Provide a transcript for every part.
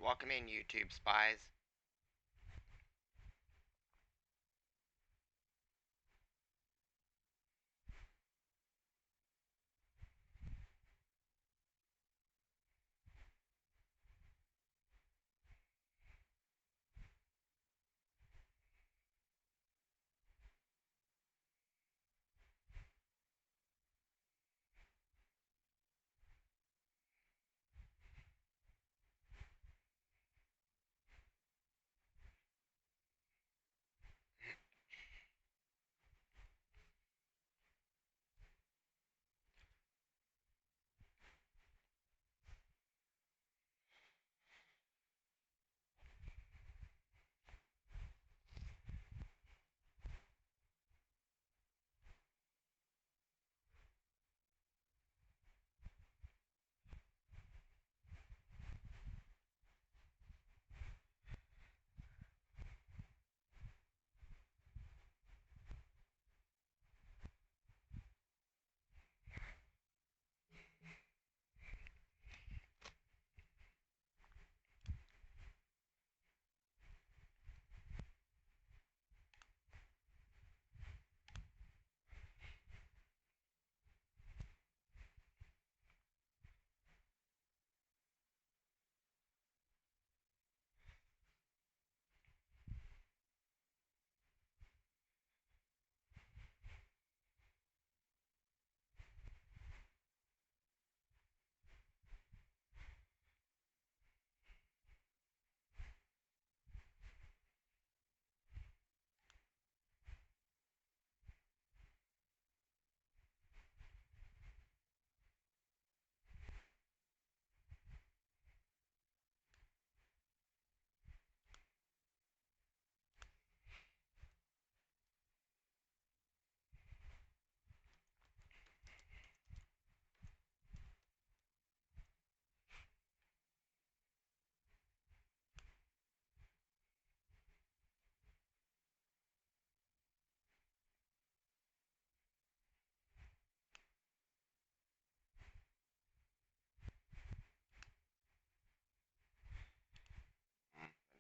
Welcome in, YouTube spies.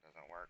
It doesn't work.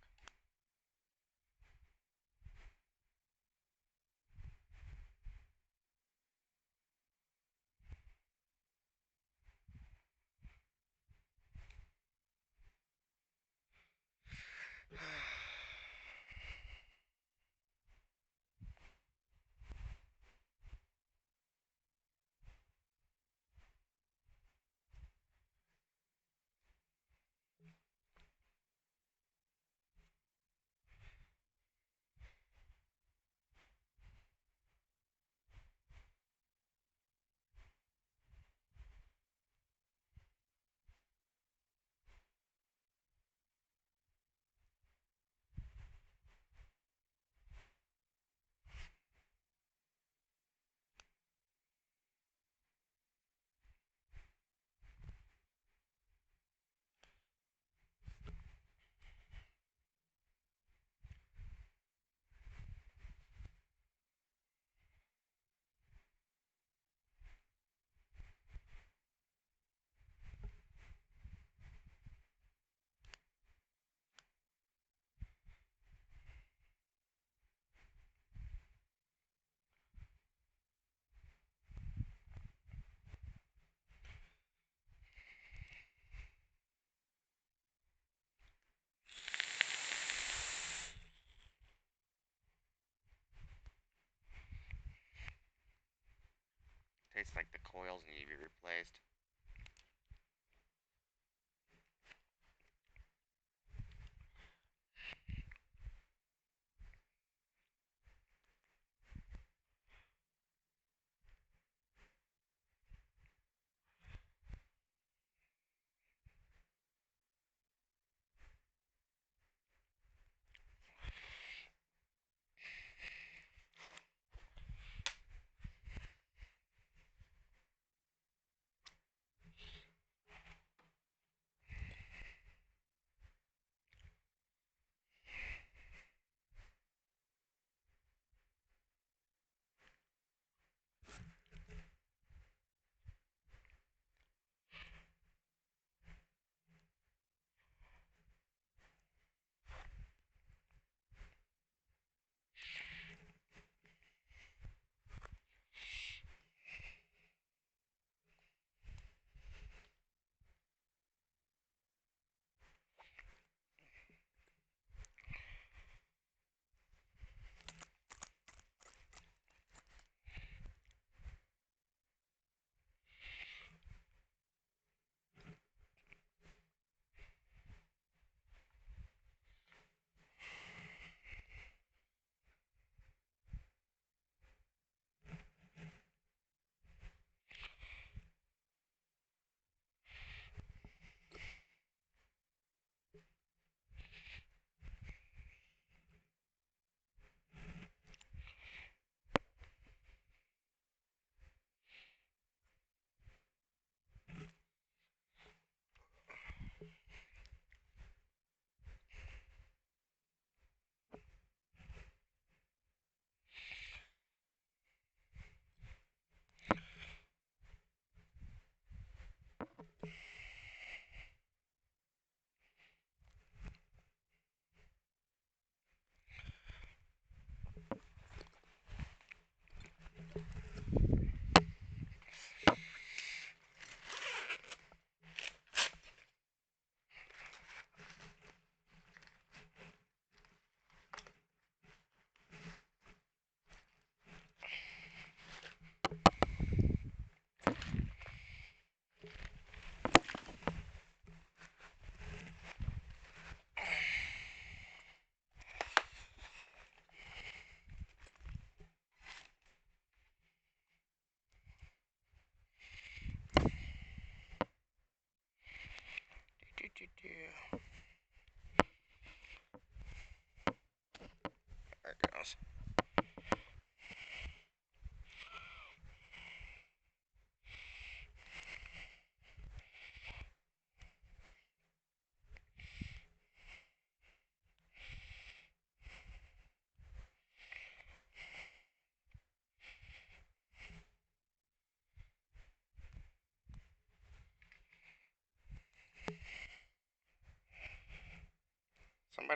Tastes like the coils need to be replaced.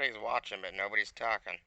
Everybody's watching, but nobody's talking.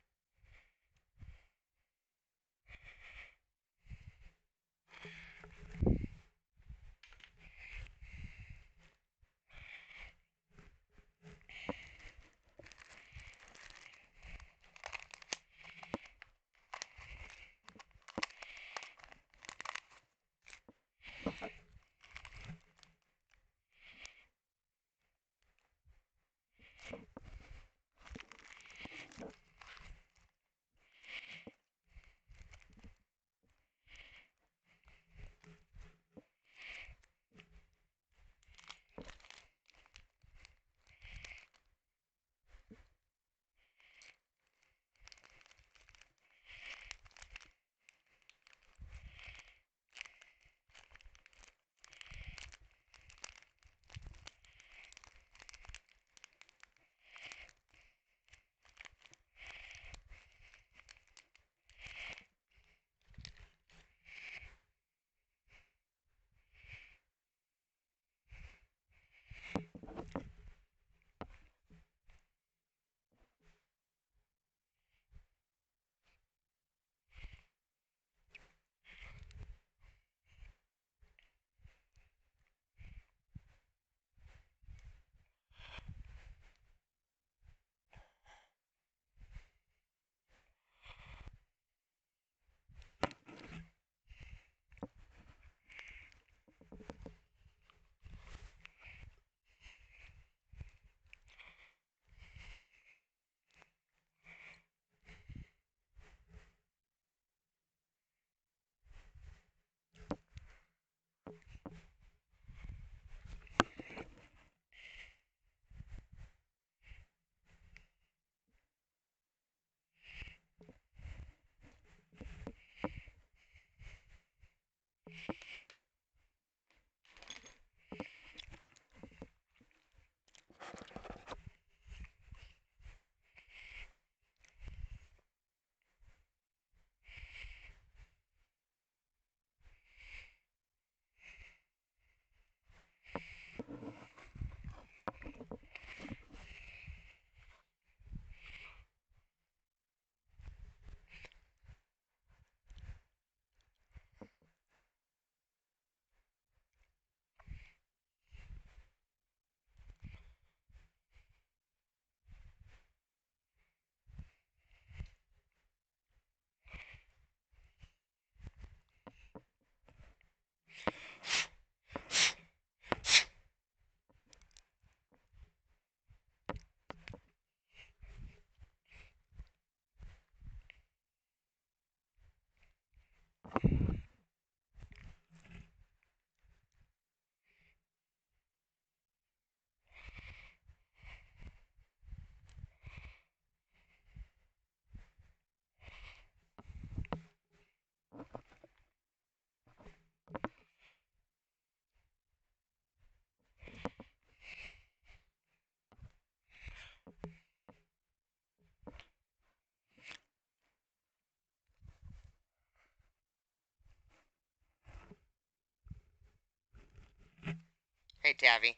Hey, Tavi.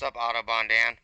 What's up, Autobahn Dan?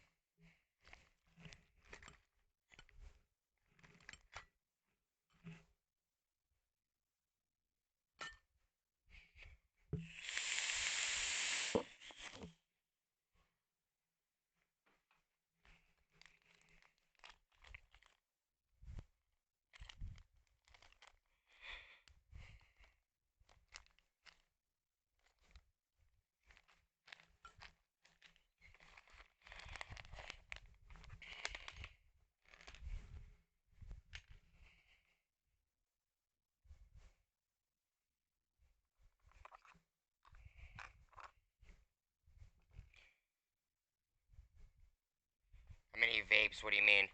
How many vapes? What do you mean?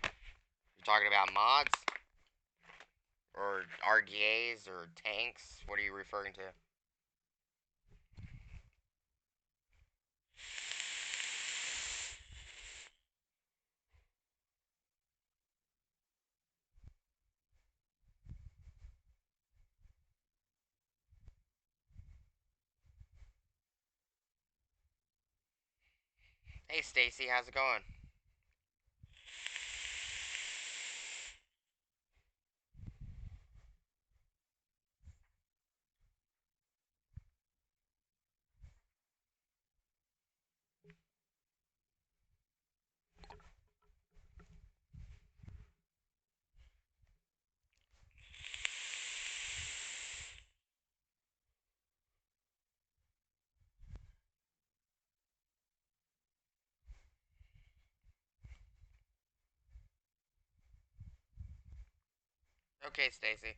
You're talking about mods? Or RDAs? Or tanks? What are you referring to? Hey Stacy, how's it going? Okay, Stacy.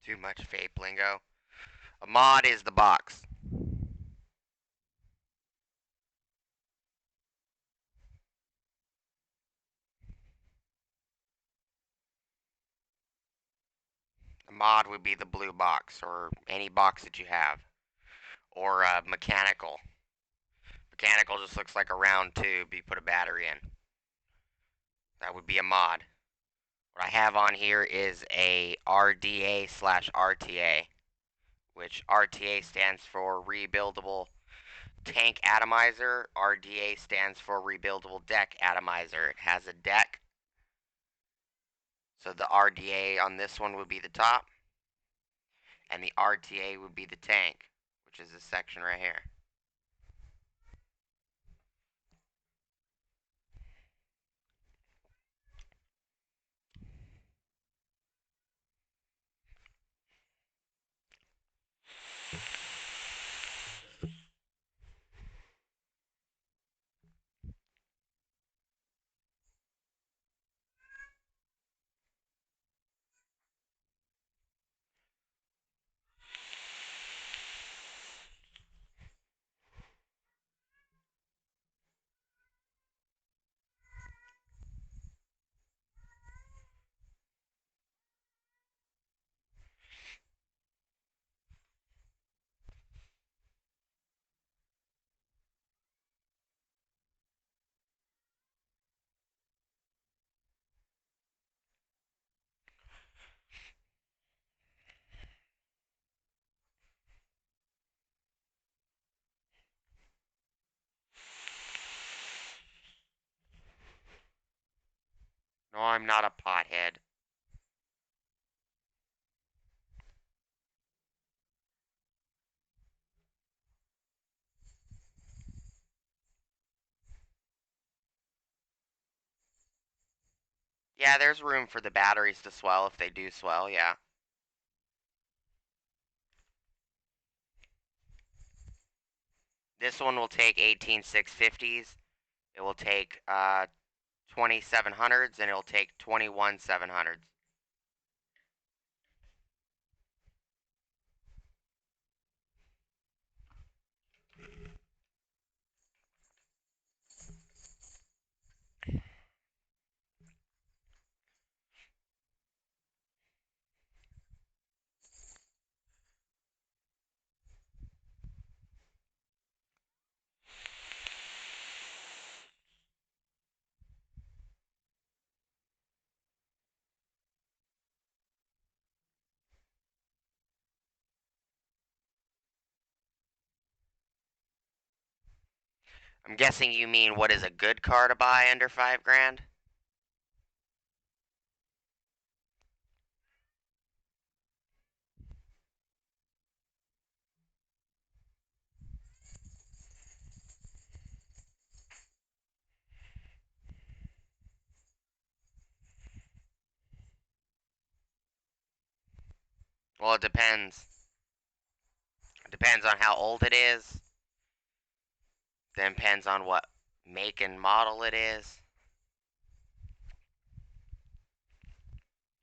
Too much vape lingo. A mod is the box. A mod would be the blue box, or any box that you have. Or mechanical. Mechanical just looks like a round tube you put a battery in. That would be a mod. What I have on here is a RDA slash RTA, which RTA stands for Rebuildable Tank Atomizer. RDA stands for Rebuildable Deck Atomizer. It has a deck. So the RDA on this one would be the top, and the RTA would be the tank, which is this section right here. Oh, I'm not a pothead. Yeah, there's room for the batteries to swell if they do swell, yeah. This one will take 18650s. It will take 2700s, and it'll take 21700s. I'm guessing you mean what is a good car to buy under 5 grand? Well, it depends. It depends on how old it is. Then depends on what make and model it is.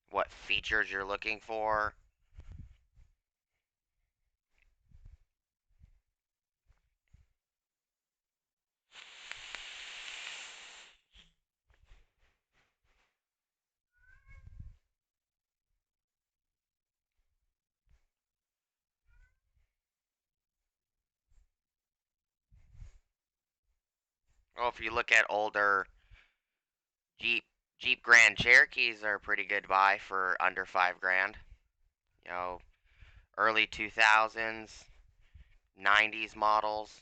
What features you're looking for. Well, if you look at older Jeep Jeep Grand Cherokees are a pretty good buy for under 5 grand. You know, early 2000s, 90s models.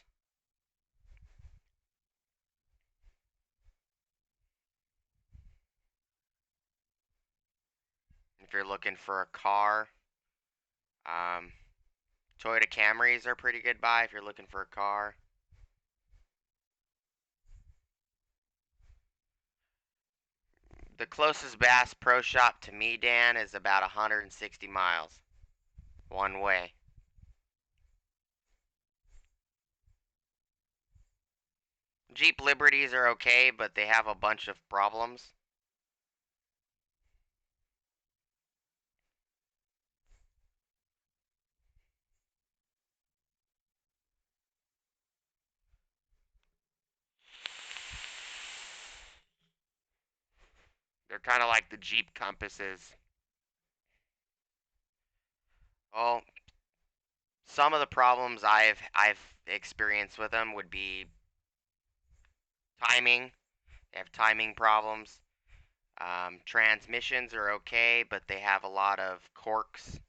If you're looking for a car, um, Toyota Camrys are a pretty good buy if you're looking for a car. The closest Bass Pro Shop to me, Dan, is about 160 miles one way. Jeep Liberties are okay, but they have a bunch of problems. They're kind of like the Jeep Compasses. Well, some of the problems I've experienced with them would be timing. They have timing problems. Transmissions are okay, but they have a lot of corks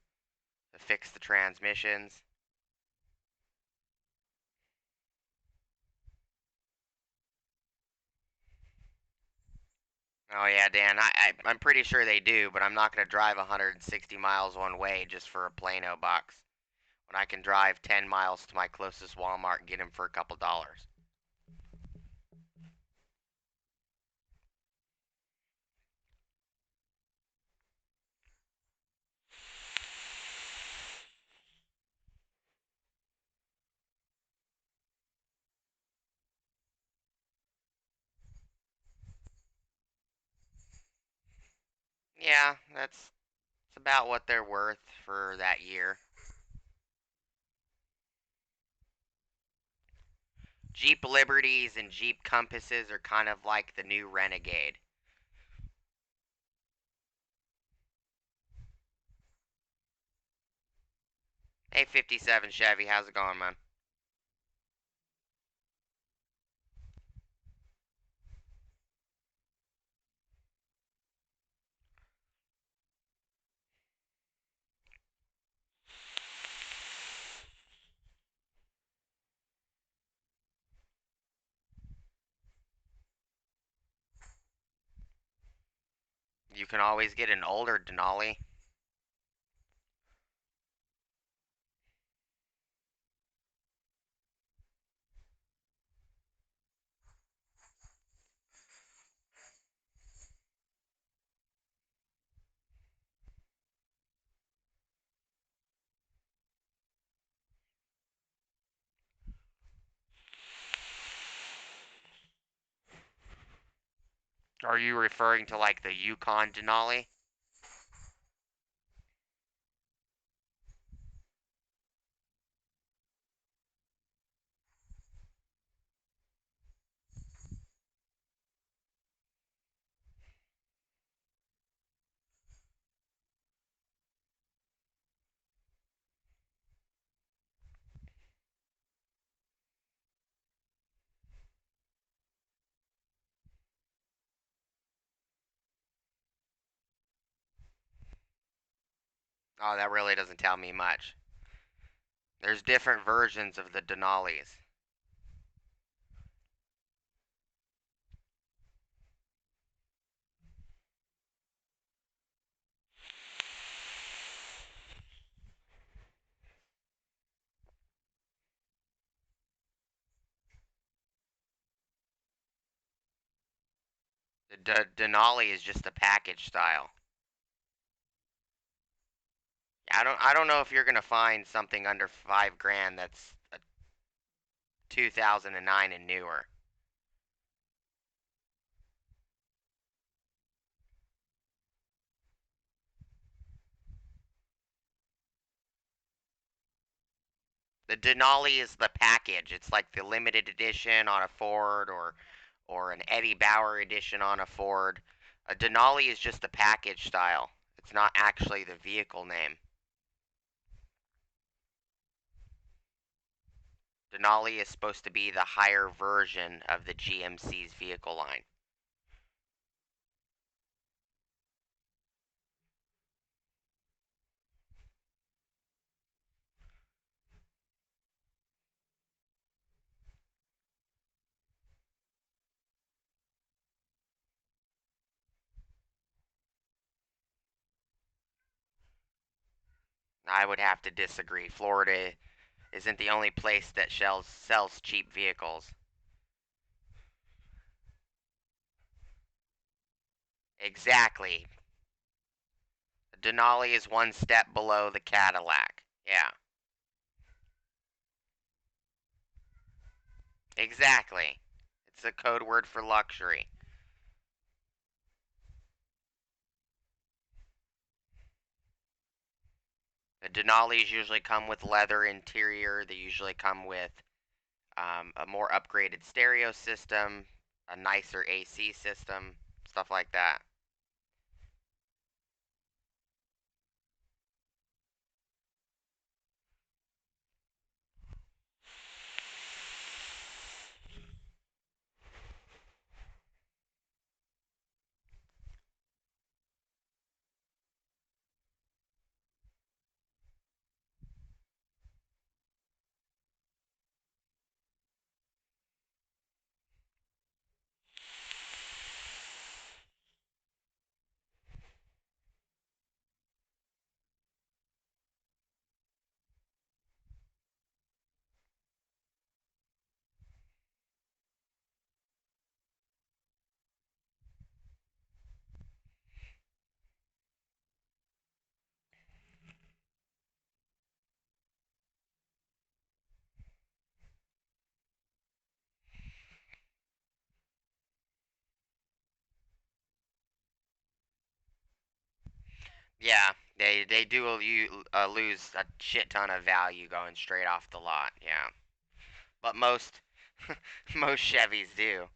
to fix the transmissions. Oh yeah, Dan, I'm pretty sure they do, but I'm not going to drive 160 miles one way just for a Plano box when I can drive 10 miles to my closest Walmart and get them for a couple dollars. Yeah, that's about what they're worth for that year. Jeep Liberties and Jeep Compasses are kind of like the new Renegade. Hey, 57 Chevy, how's it going, man? You can always get an older Denali. Are you referring to like the Yukon Denali? Oh, that really doesn't tell me much. There's different versions of the Denalis. The Denali is just a package style. I don't know if you're gonna find something under $5 grand that's a 2009 and newer. The Denali is the package. It's like the limited edition on a Ford or an Eddie Bauer edition on a Ford. A Denali is just a package style. It's not actually the vehicle name. Denali is supposed to be the higher version of the GMC's vehicle line. I would have to disagree. Florida isn't the only place that sells cheap vehicles. Exactly. The Denali is one step below the Cadillac. Yeah. Exactly. It's a code word for luxury. The Denalis usually come with leather interior. They usually come with a more upgraded stereo system, a nicer AC system, stuff like that. Yeah, they do lose a shit ton of value going straight off the lot. Yeah, but most most Chevys do.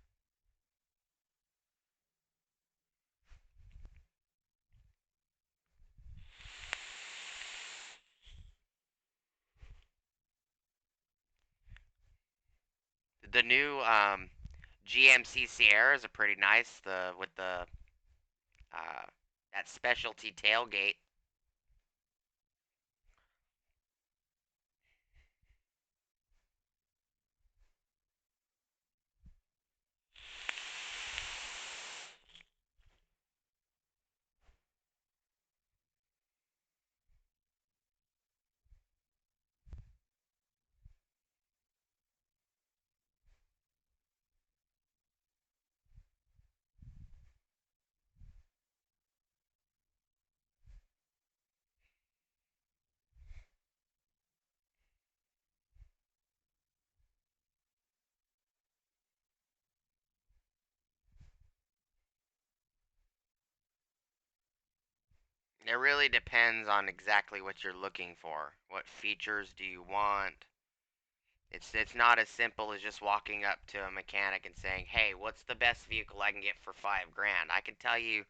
The new GMC Sierras are pretty nice. The with the uh, that specialty tailgate. It really depends on exactly what you're looking for. What features do you want? It's not as simple as just walking up to a mechanic and saying, "Hey, what's the best vehicle I can get for 5 grand?" I can tell you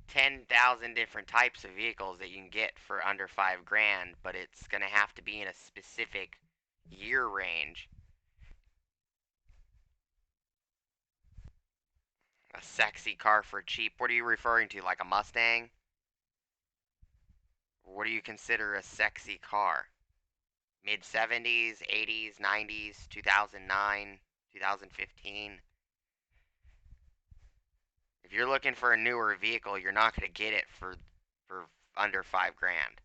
10,000 different types of vehicles that you can get for under 5 grand, but it's gonna have to be in a specific year range. A sexy car for cheap. What are you referring to? Like a Mustang? What do you consider a sexy car? Mid 70s, 80s, 90s, 2009, 2015. If you're looking for a newer vehicle, you're not going to get it for under 5 grand.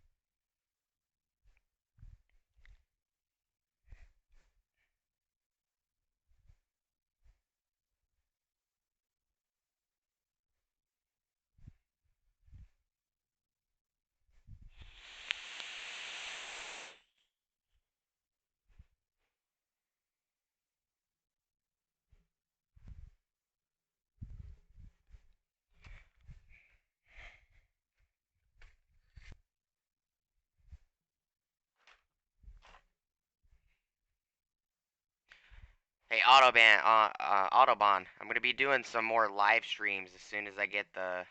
Hey, Autobahn, I'm going to be doing some more live streams as soon as I get the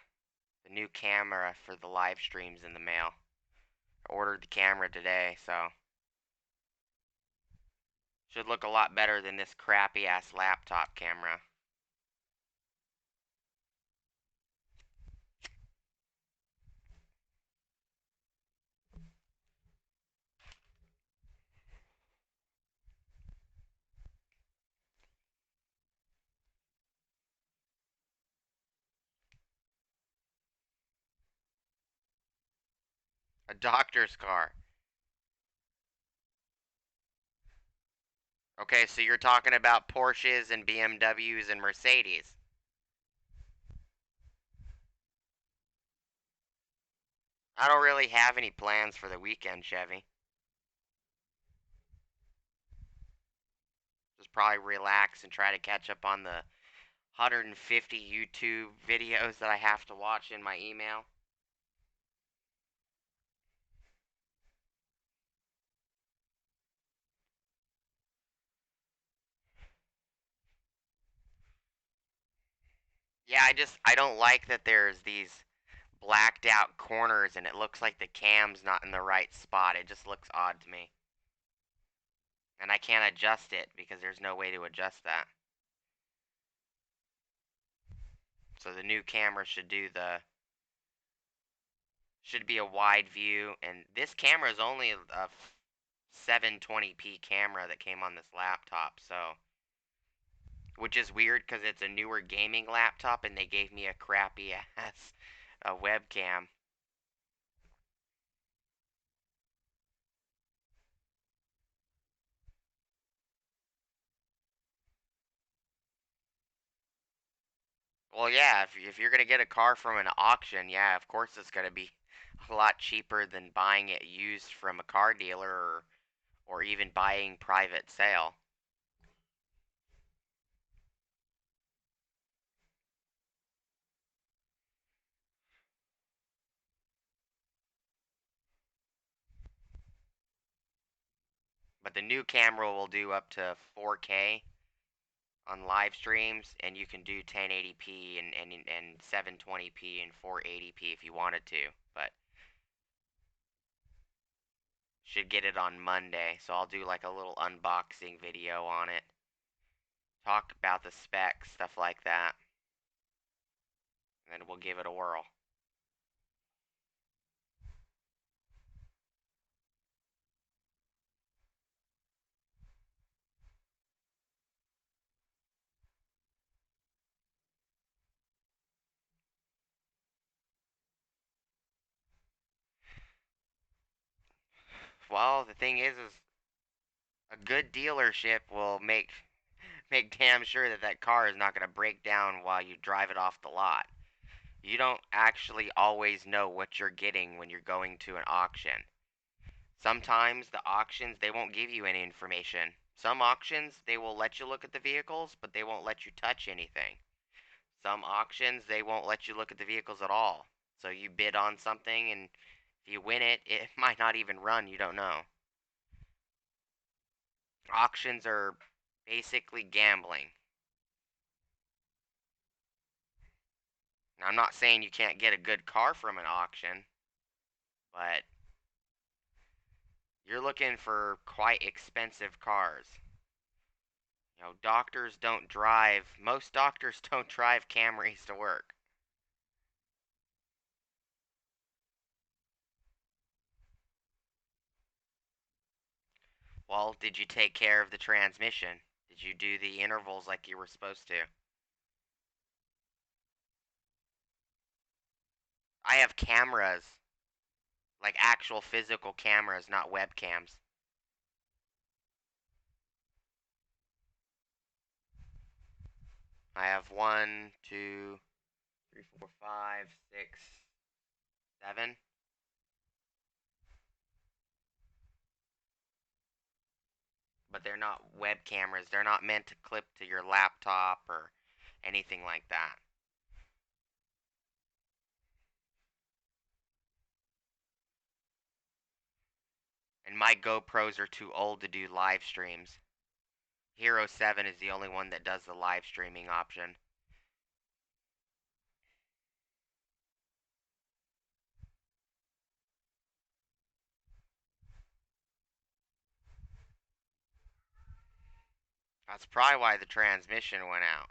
new camera for the live streams in the mail. I ordered the camera today, so should look a lot better than this crappy ass laptop camera. A doctor's car. Okay, so you're talking about Porsches and BMWs and Mercedes. I don't really have any plans for the weekend, Chevy. Just probably relax and try to catch up on the 150 YouTube videos that I have to watch in my email. Yeah, I don't like that there's these blacked out corners and it looks like the cam's not in the right spot. It just looks odd to me. And I can't adjust it because there's no way to adjust that. So the new camera should be a wide view, and this camera is only a 720p camera that came on this laptop, so which is weird because it's a newer gaming laptop and they gave me a crappy ass webcam. Well, yeah, if you're gonna get a car from an auction, yeah, of course it's gonna be a lot cheaper than buying it used from a car dealer or even buying private sale. But the new camera will do up to 4K on live streams, and you can do 1080p and 720p and 480p if you wanted to. But should get it on Monday, so I'll do like a little unboxing video on it. Talk about the specs, stuff like that. And then we'll give it a whirl. Well, the thing is a good dealership will make damn sure that that car is not going to break down while you drive it off the lot. You don't actually always know what you're getting when you're going to an auction. Sometimes the auctions, they won't give you any information. Some auctions, they will let you look at the vehicles, but they won't let you touch anything. Some auctions, they won't let you look at the vehicles at all. So you bid on something, and if you win it, it might not even run. You don't know. Auctions are basically gambling. Now, I'm not saying you can't get a good car from an auction, but you're looking for quite expensive cars. You know, doctors don't drive, most doctors don't drive Camrys to work. Well, did you take care of the transmission? Did you do the intervals like you were supposed to? I have cameras, like actual physical cameras, not webcams. I have 1, 2, 3, 4, 5, 6, 7. But they're not web cameras. They're not meant to clip to your laptop or anything like that. And my GoPros are too old to do live streams. Hero 7 is the only one that does the live streaming option. That's probably why the transmission went out.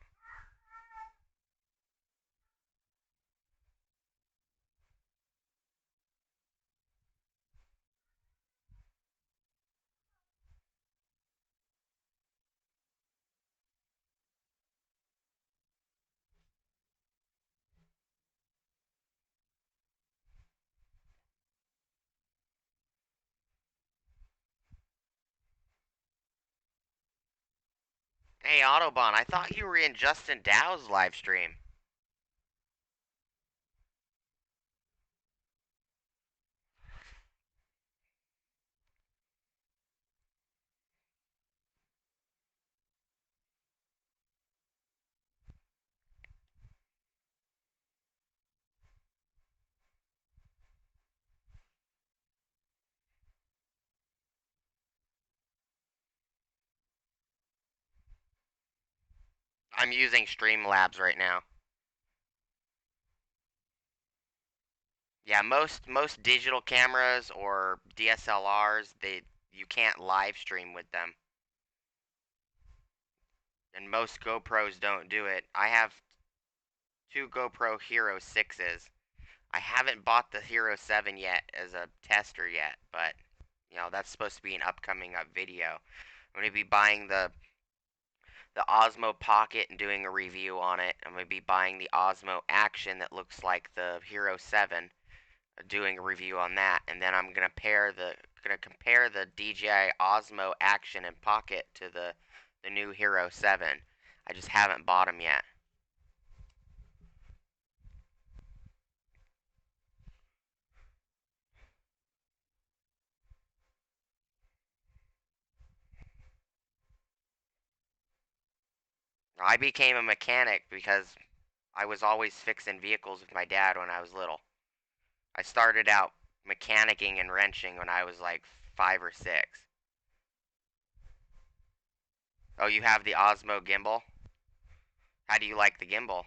Hey, Autobahn, I thought you were in Justin Dow's live stream. I'm using Streamlabs right now. Yeah, most digital cameras or DSLRs, you can't live stream with them. And most GoPros don't do it. I have 2 GoPro Hero 6s. I haven't bought the Hero 7 yet as a tester yet, but you know, that's supposed to be an upcoming video. I'm going to be buying the Osmo Pocket and doing a review on it. I'm going to be buying the Osmo Action that looks like the Hero 7, doing a review on that, and then I'm going to compare the DJI Osmo Action and Pocket to the new Hero 7. I just haven't bought them yet. I became a mechanic because I was always fixing vehicles with my dad when I was little. I started out mechanicking and wrenching when I was like 5 or 6. Oh, you have the Osmo gimbal? How do you like the gimbal?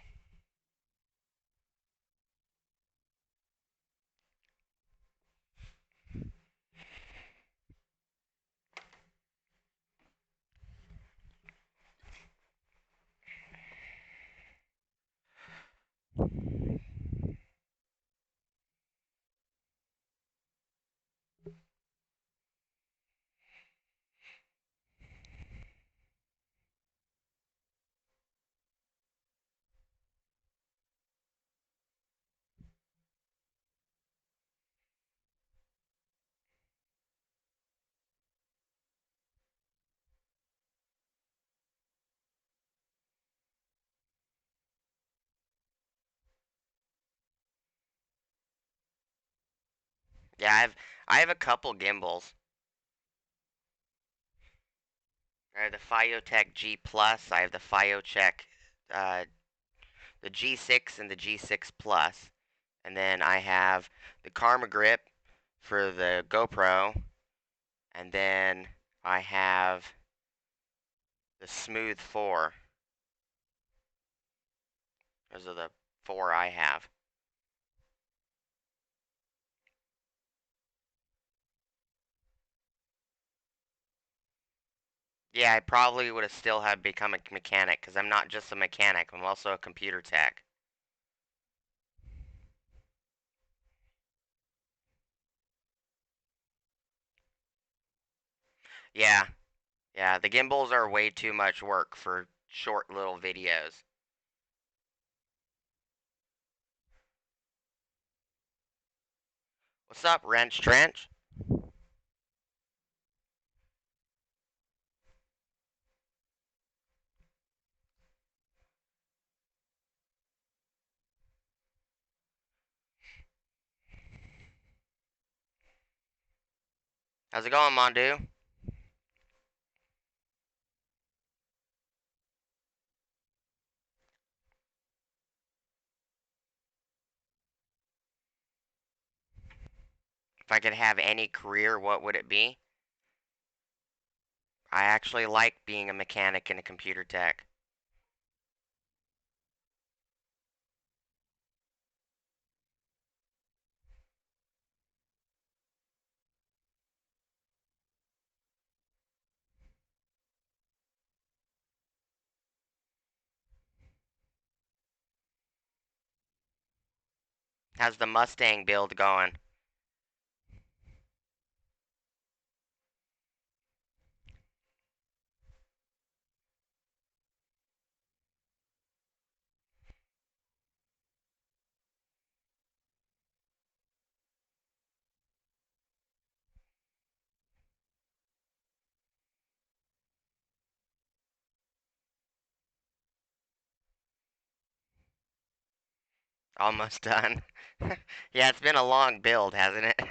Yeah, I have a couple gimbals. I have the Fiotech G Plus. I have the Fiotech, uh, the G6 and the G6 Plus, And then I have the Karma grip for the GoPro. And then I have the Smooth 4. Those are the 4 I have. Yeah, I probably would have still have become a mechanic, because I'm not just a mechanic, I'm also a computer tech. Yeah, yeah, the gimbals are way too much work for short little videos. What's up, Wrench Trench? How's it going, Mondu? If I could have any career, what would it be? I actually like being a mechanic and a computer tech. How's the Mustang build going? Almost done. Yeah, it's been a long build, hasn't it?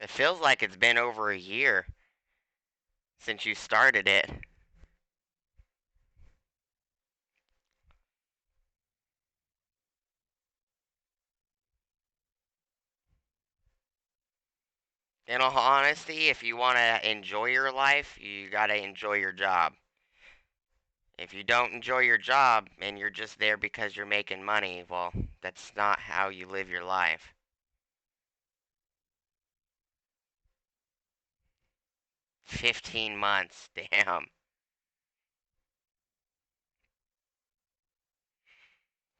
It feels like it's been over a year since you started it. In all honesty, if you want to enjoy your life, you got to enjoy your job. If you don't enjoy your job and you're just there because you're making money, well, that's not how you live your life. 15 months, damn.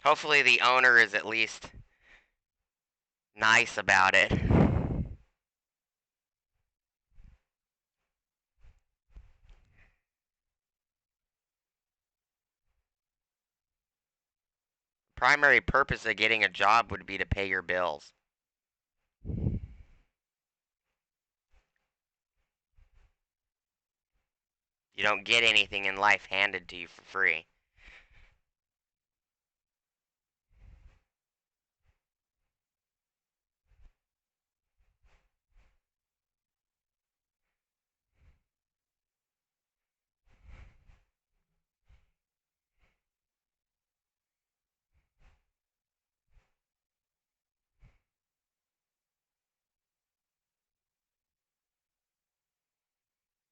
Hopefully the owner is at least nice about it. Primary purpose of getting a job would be to pay your bills. You don't get anything in life handed to you for free.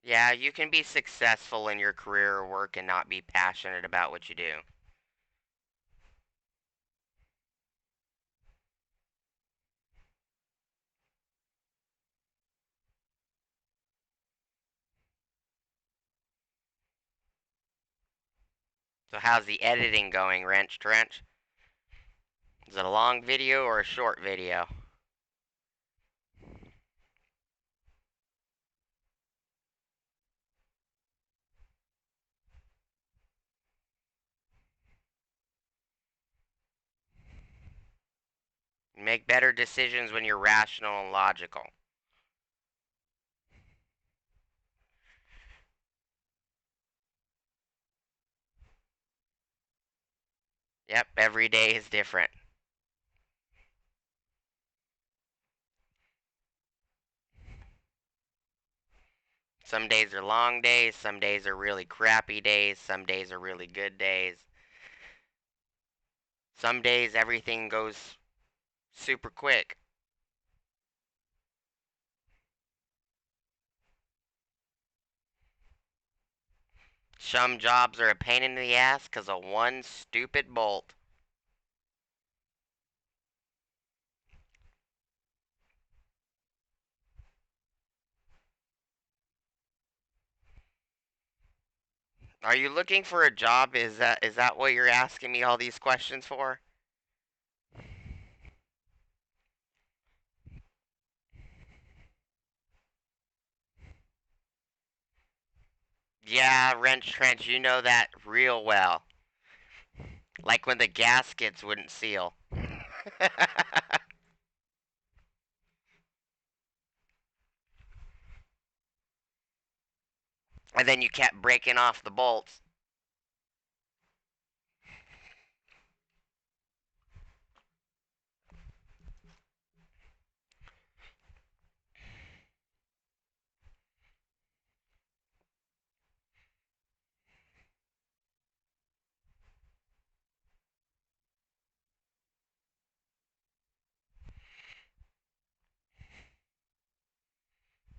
Yeah, you can be successful in your career or work and not be passionate about what you do. So how's the editing going, Wrench Trench? Is it a long video or a short video? You make better decisions when you're rational and logical. Yep, every day is different. Some days are long days, some days are really crappy days, some days are really good days. Some days everything goes super quick. Some jobs are a pain in the ass because of one stupid bolt. Are you looking for a job? Is that what you're asking me all these questions for? Yeah, wrench trench, you know that real well. Like when the gaskets wouldn't seal. And then you kept breaking off the bolts.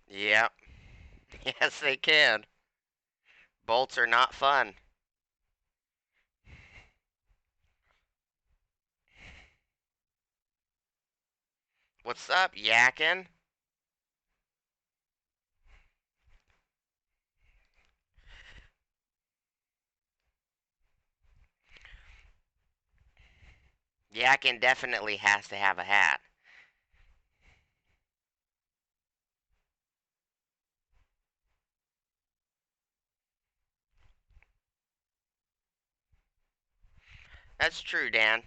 Yep. Yes, they can. Bolts are not fun. What's up, yakking? Yakking definitely has to have a hat. That's true, Dan.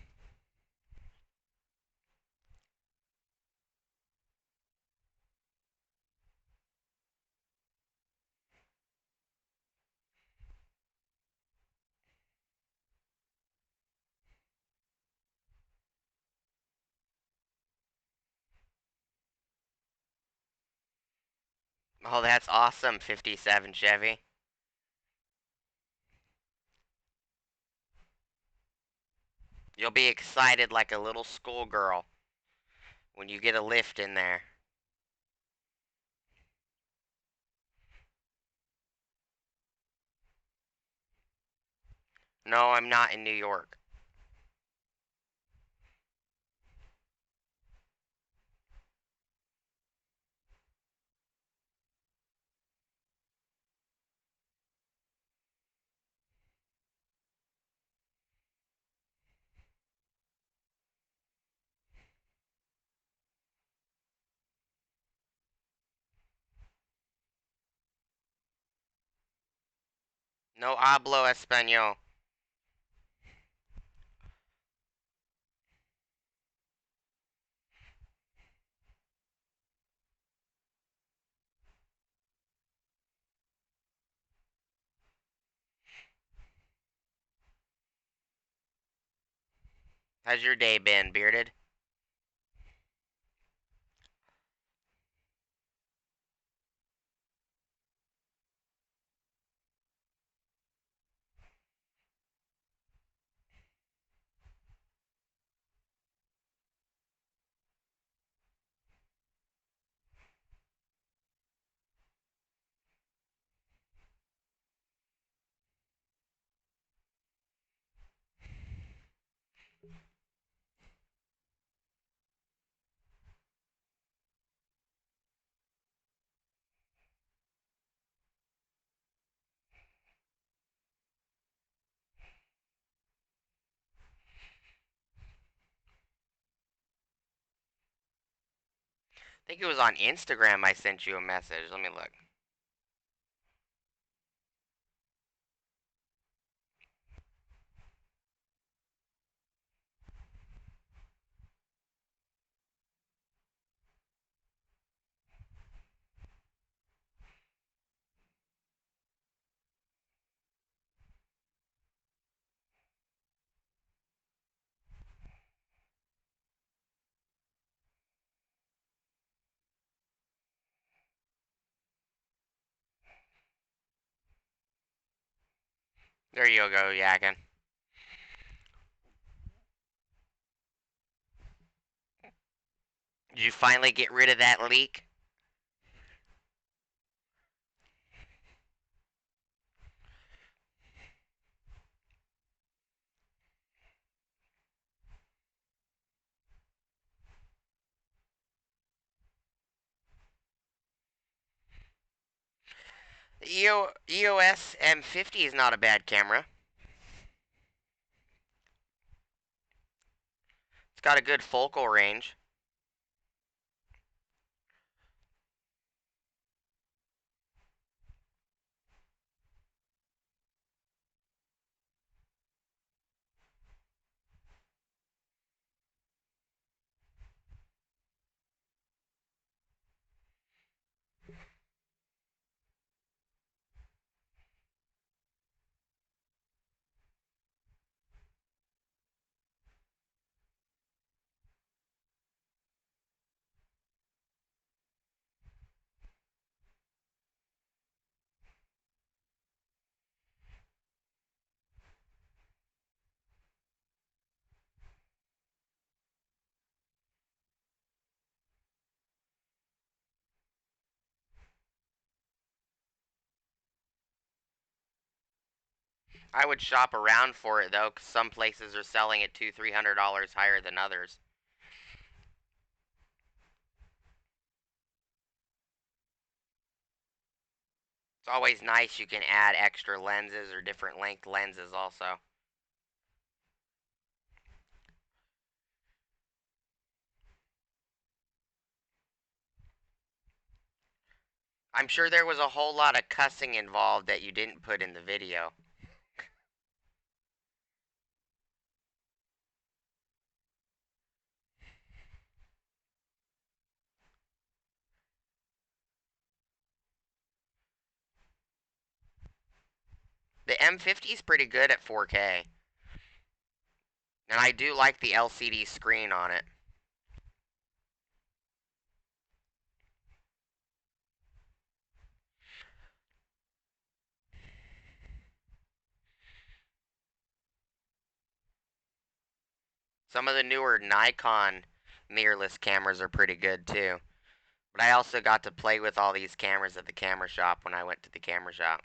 Oh, that's awesome, 57 Chevy. You'll be excited like a little schoolgirl when you get a lift in there. No, I'm not in New York. No hablo español. How's your day been, bearded? I think it was on Instagram I sent you a message. Let me look. There you go, yakking. Did you finally get rid of that leak? The EOS M50 is not a bad camera. It's got a good focal range. I would shop around for it though, because some places are selling it $200-300 higher than others. It's always nice you can add extra lenses or different length lenses also. I'm sure there was a whole lot of cussing involved that you didn't put in the video. The M50 is pretty good at 4K. And I do like the LCD screen on it. Some of the newer Nikon mirrorless cameras are pretty good too. But I also got to play with all these cameras at the camera shop when I went to the camera shop.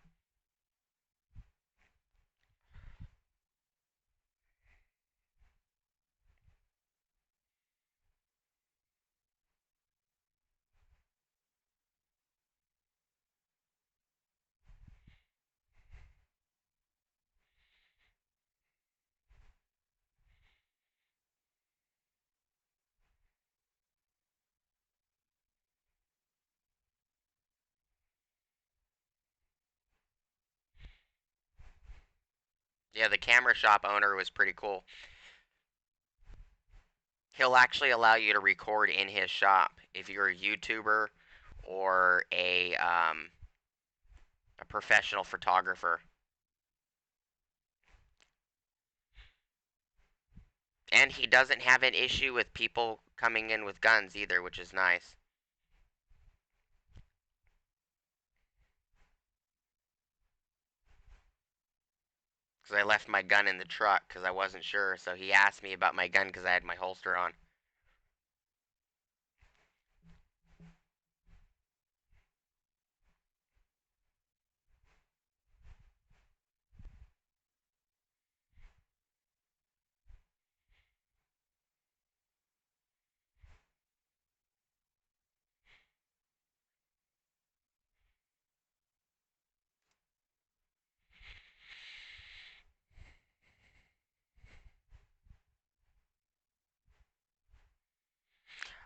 Yeah, the camera shop owner was pretty cool. He'll actually allow you to record in his shop if you're a YouTuber or a professional photographer. And he doesn't have an issue with people coming in with guns either, which is nice. Because I left my gun in the truck because I wasn't sure. So he asked me about my gun because I had my holster on.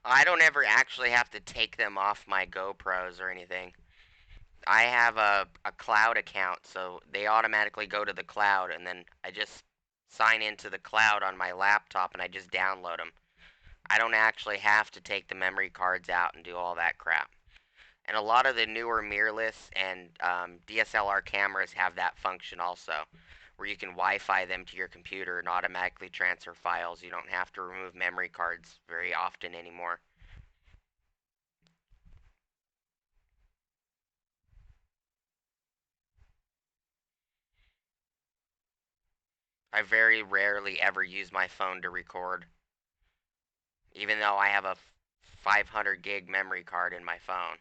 I don't ever actually have to take them off my GoPros or anything. I have a cloud account, so they automatically go to the cloud, and then I just sign into the cloud on my laptop and I just download them. I don't actually have to take the memory cards out and do all that crap. And a lot of the newer mirrorless and DSLR cameras have that function also, where you can Wi-Fi them to your computer and automatically transfer files. You don't have to remove memory cards very often anymore. I very rarely ever use my phone to record, even though I have a 500 gig memory card in my phone.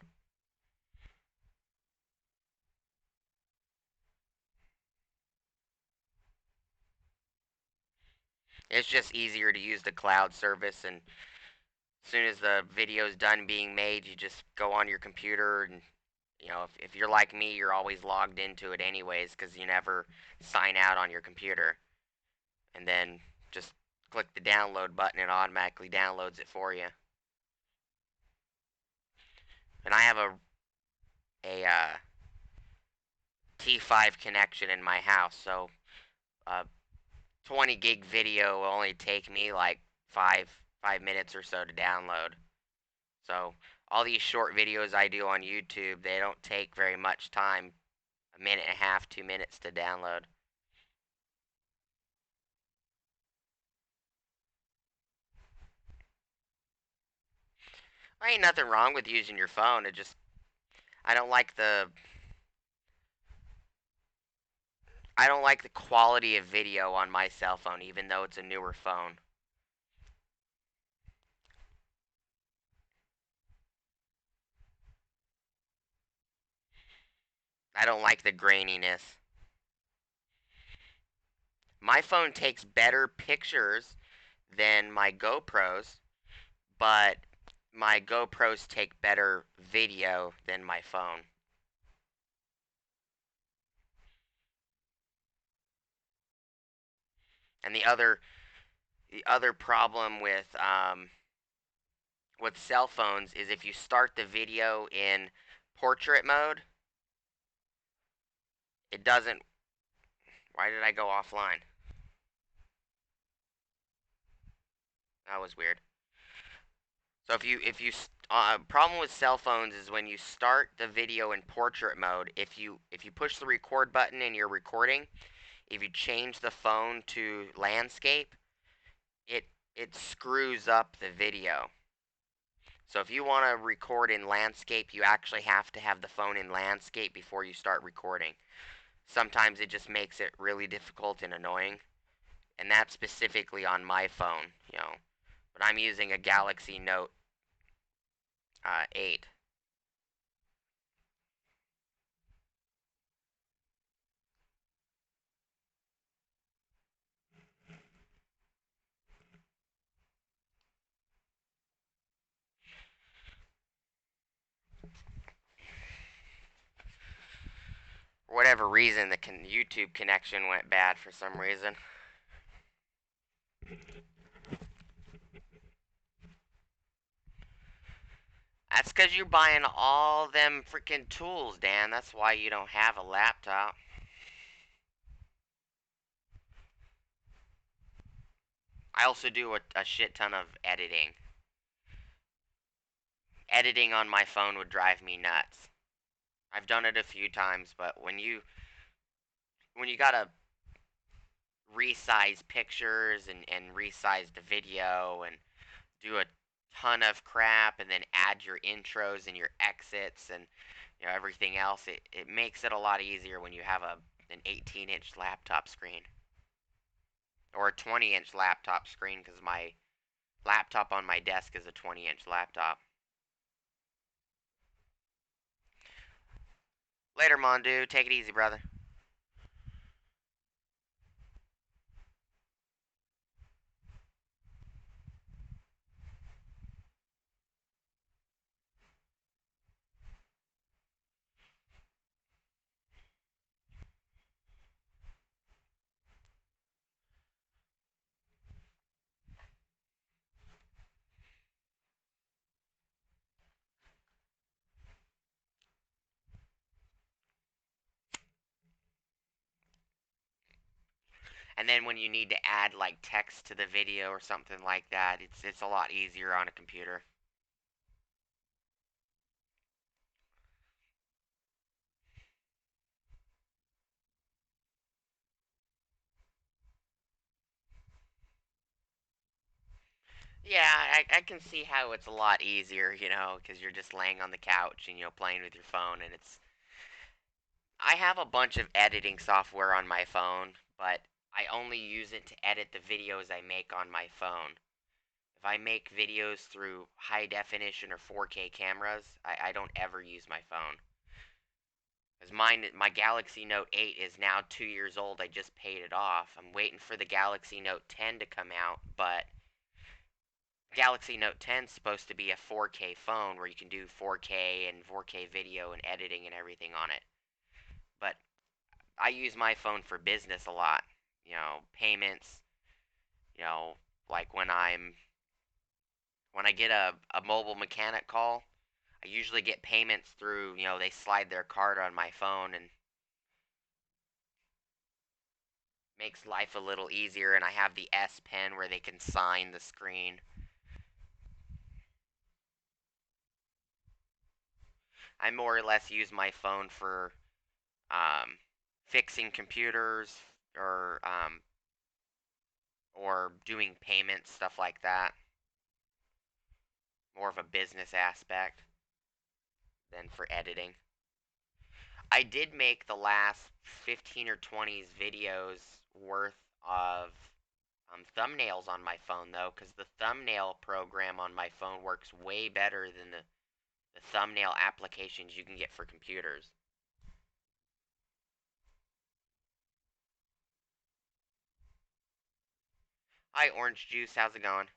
It's just easier to use the cloud service, and as soon as the video's done being made, you just go on your computer, and if you're like me, you're always logged into it anyways because you never sign out on your computer. And then just click the download button, and it automatically downloads it for you. And I have a T5 connection in my house, so a 20 gig video will only take me like five minutes or so to download. So all these short videos I do on YouTube, they don't take very much time, a minute and a half, 2 minutes to download. There ain't nothing wrong with using your phone. I don't like the I don't like the quality of video on my cell phone, even though it's a newer phone. I don't like the graininess. My phone takes better pictures than my GoPros, but my GoPros take better video than my phone. And the other problem with cell phones is if you start the video in portrait mode, it doesn't. Why did I go offline? That was weird. So if you problem with cell phones is when you start the video in portrait mode, if you push the record button and you're recording, if you change the phone to landscape, it it screws up the video. So if you want to record in landscape, you actually have to have the phone in landscape before you start recording. Sometimes it just makes it really difficult and annoying, and that's specifically on my phone. But I'm using a Galaxy Note 8. For whatever reason, the YouTube connection went bad for some reason. That's because you're buying all them freaking tools, Dan. That's why you don't have a laptop. I also do a shit ton of editing. Editing on my phone would drive me nuts. I've done it a few times, but when you gotta resize pictures and resize the video and do a ton of crap and then add your intros and your exits and everything else, it makes it a lot easier when you have an 18-inch laptop screen or a 20-inch laptop screen, because my laptop on my desk is a 20-inch laptop. Later, Mondu. Take it easy, brother. And then when you need to add like text to the video or something like that, it's a lot easier on a computer. Yeah, I can see how it's a lot easier, because you're just laying on the couch and playing with your phone, and I have a bunch of editing software on my phone, but I only use it to edit the videos I make on my phone. If I make videos through high definition or 4K cameras, I don't ever use my phone. Because my Galaxy Note 8 is now 2 years old. I just paid it off. I'm waiting for the Galaxy Note 10 to come out, but Galaxy Note 10 is supposed to be a 4K phone where you can do 4K and 4K video and editing and everything on it. But I use my phone for business a lot. You know, payments, you know, like when I get a mobile mechanic call, I usually get payments through, they slide their card on my phone and makes life a little easier, and I have the S Pen where they can sign the screen. I more or less use my phone for fixing computers or doing payments, stuff like that. More of a business aspect than for editing. I did make the last 15 or 20 videos worth of thumbnails on my phone, though, because the thumbnail program on my phone works way better than the thumbnail applications you can get for computers. Hi, Orange Juice. How's it going?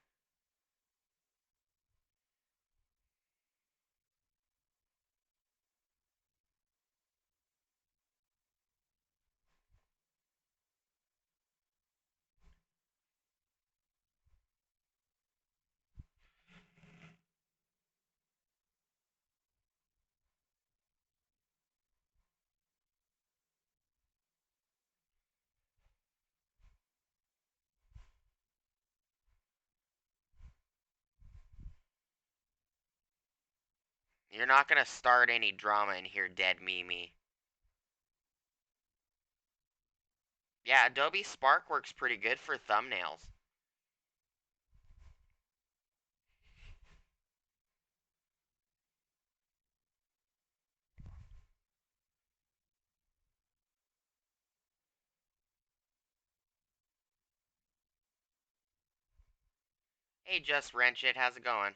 You're not going to start any drama in here, dead Mimi. Yeah, Adobe Spark works pretty good for thumbnails. Hey, Just Wrench It. How's it going?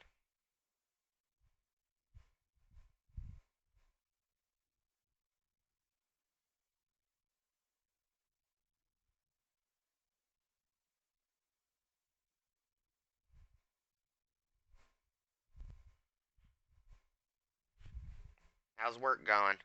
How's work going?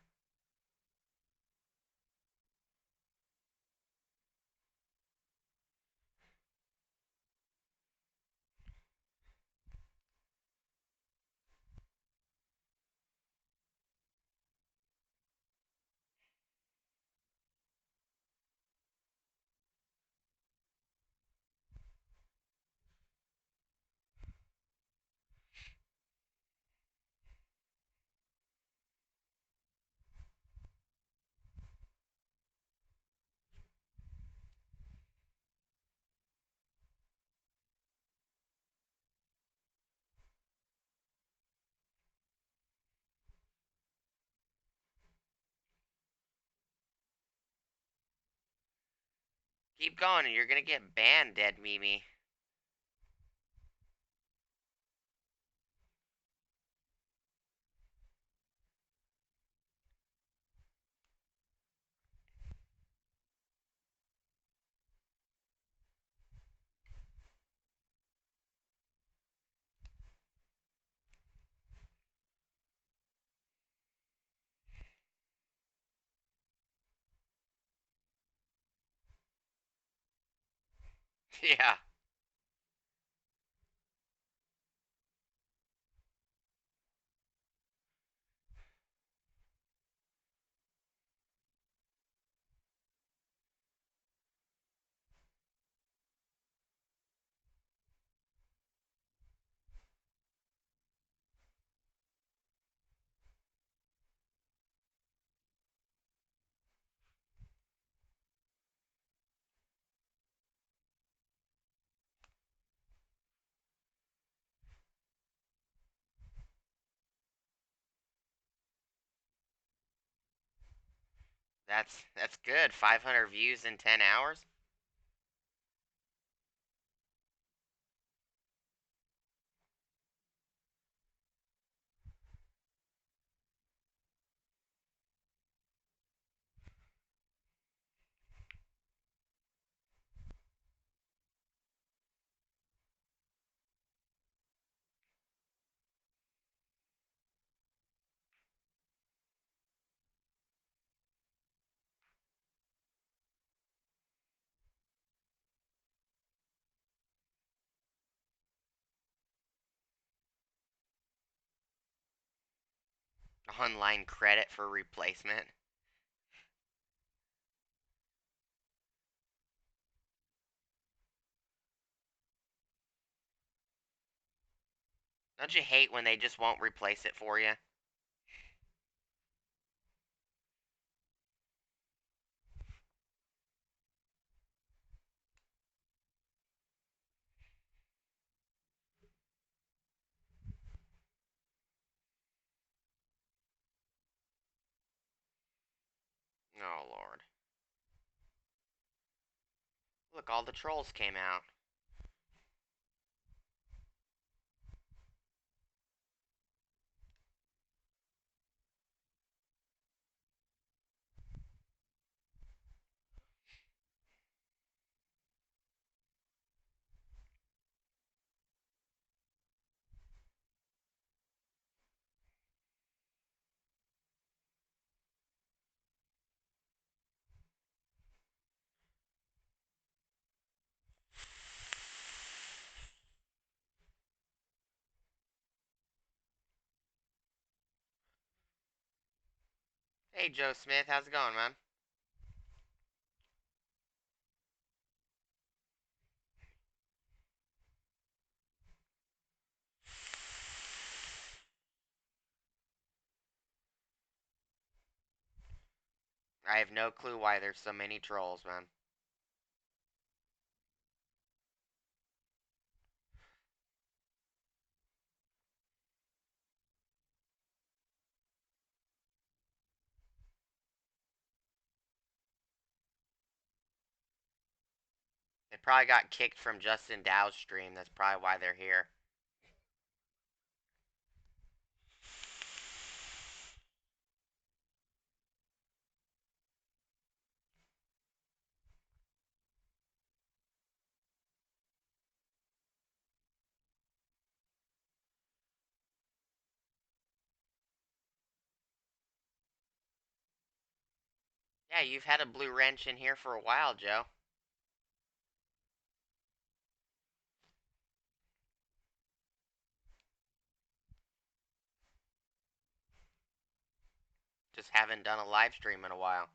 Keep going, and you're gonna get banned, dead Mimi. Yeah. That's good. 500 views in 10 hours? Online credit for replacement. Don't you hate when they just won't replace it for you? Oh, Lord. Look, all the trolls came out. Hey, Joe Smith, how's it going, man? I have no clue why there's so many trolls, man. They probably got kicked from Justin Dow's stream. That's probably why they're here. Yeah, you've had a blue wrench in here for a while, Joe. Just haven't done a live stream in a while.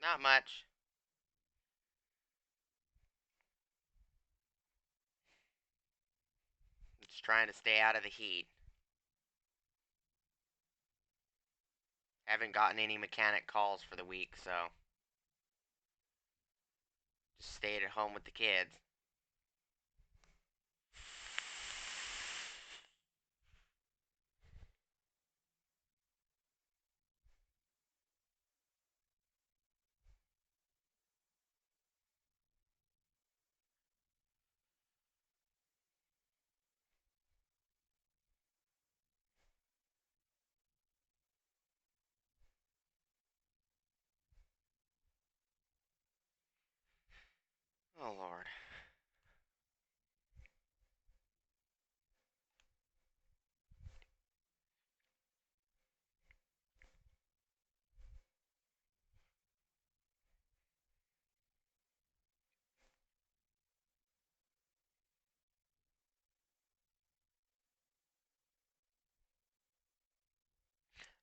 Not much. Just trying to stay out of the heat. Haven't gotten any mechanic calls for the week, so just stayed at home with the kids. Oh, Lord.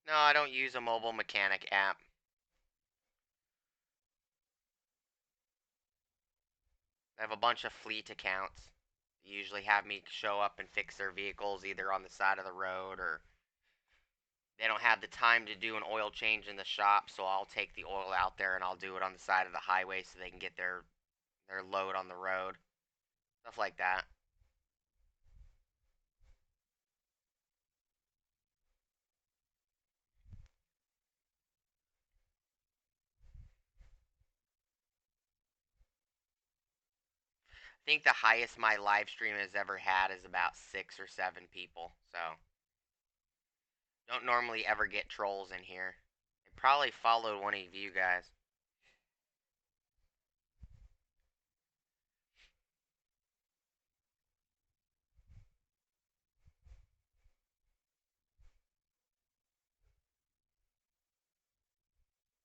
No, I don't use a mobile mechanic app. I have a bunch of fleet accounts. They usually have me show up and fix their vehicles either on the side of the road or they don't have the time to do an oil change in the shop, so I'll take the oil out there and I'll do it on the side of the highway so they can get their load on the road. Stuff like that. think the highest my live stream has ever had is about 6 or 7 people. So don't normally ever get trolls in here. They probably followed one of you guys.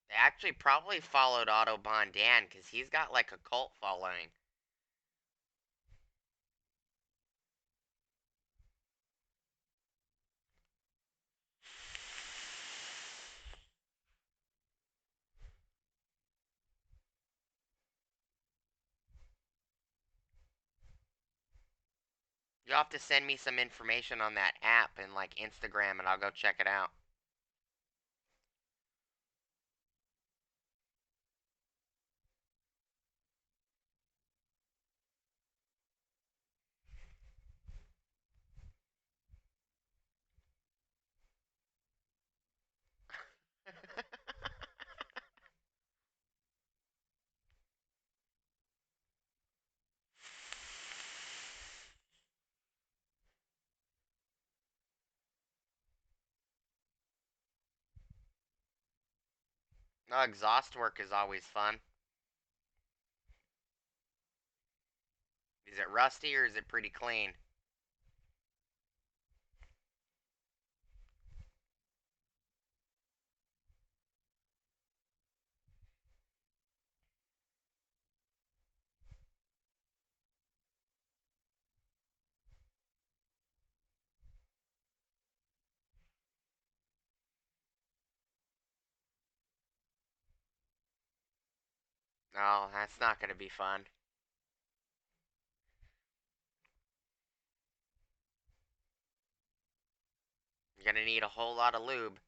They actually probably followed Autobahn Dan because he's got like a cult following. You'll have to send me some information on that app and like Instagram and I'll go check it out. No, exhaust work is always fun. Is it rusty or is it pretty clean? No, that's not going to be fun. You're going to need a whole lot of lube.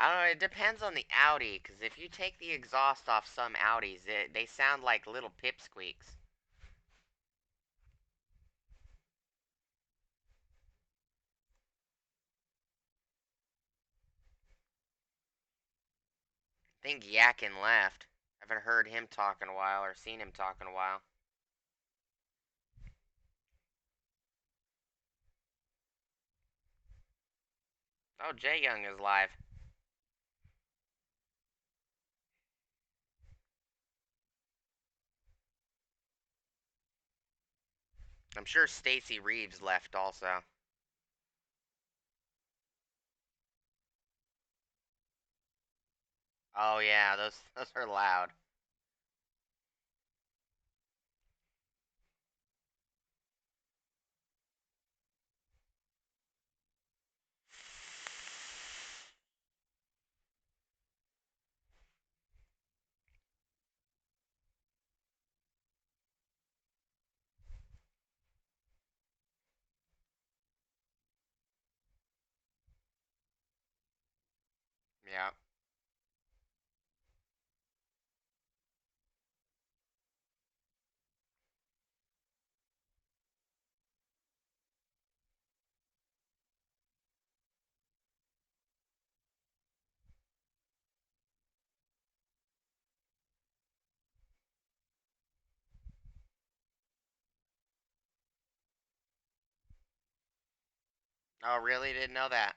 I don't know, it depends on the Audi, because if you take the exhaust off some Audis, they sound like little pipsqueaks. I think Yakin left. I haven't heard him talk in a while or seen him talk in a while. Oh, Jay Young is live. I'm sure Stacy Reeves left also. Oh yeah, those are loud. Yeah. Oh, really? Didn't know that.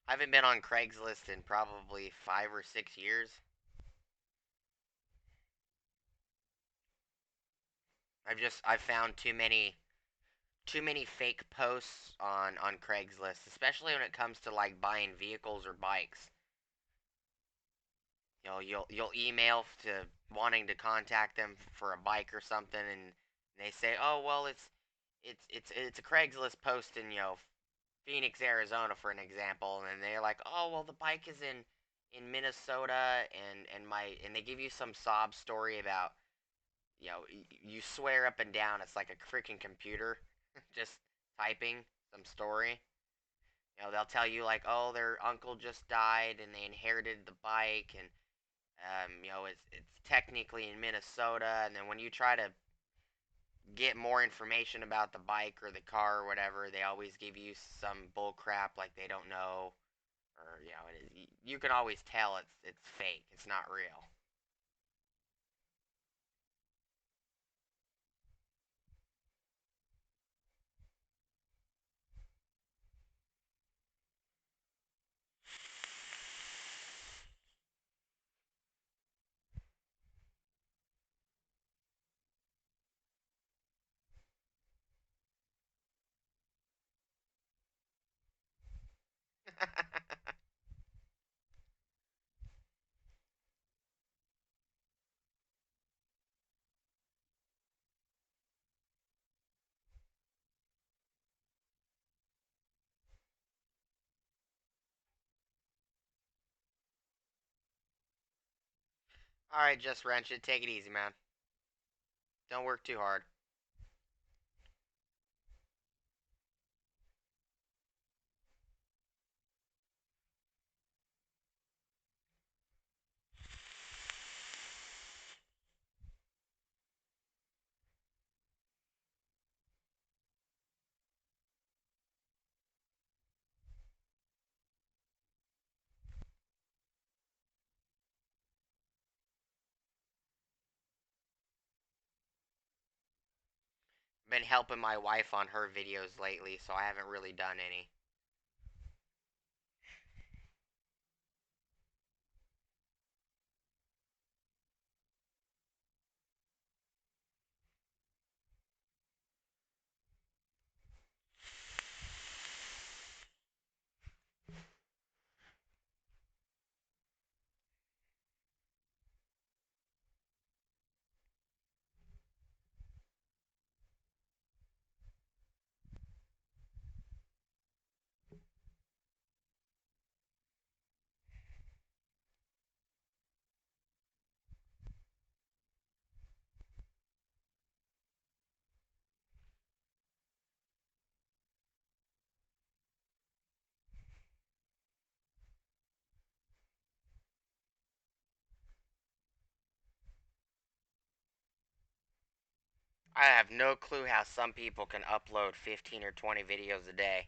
I haven't been on Craigslist in probably 5 or 6 years. I've found too many fake posts on Craigslist, especially when it comes to like buying vehicles or bikes. You know, you'll email to wanting to contact them for a bike or something, and they say, "Oh, well, it's a Craigslist post in Phoenix, Arizona, for an example," and they're like, "Oh, well, the bike is in in Minnesota, and they give you some sob story about, you swear up and down it's like a freaking computer just typing some story. They'll tell you like, oh, their uncle just died and they inherited the bike, and it's technically in Minnesota, and then when you try to get more information about the bike or the car or whatever, they always give you some bull crap like they don't know, or you can always tell it's fake. It's not real. All right, just wrench it. Take it easy, man. Don't work too hard. Been helping my wife on her videos lately, so I haven't really done any. I have no clue how some people can upload 15 or 20 videos a day.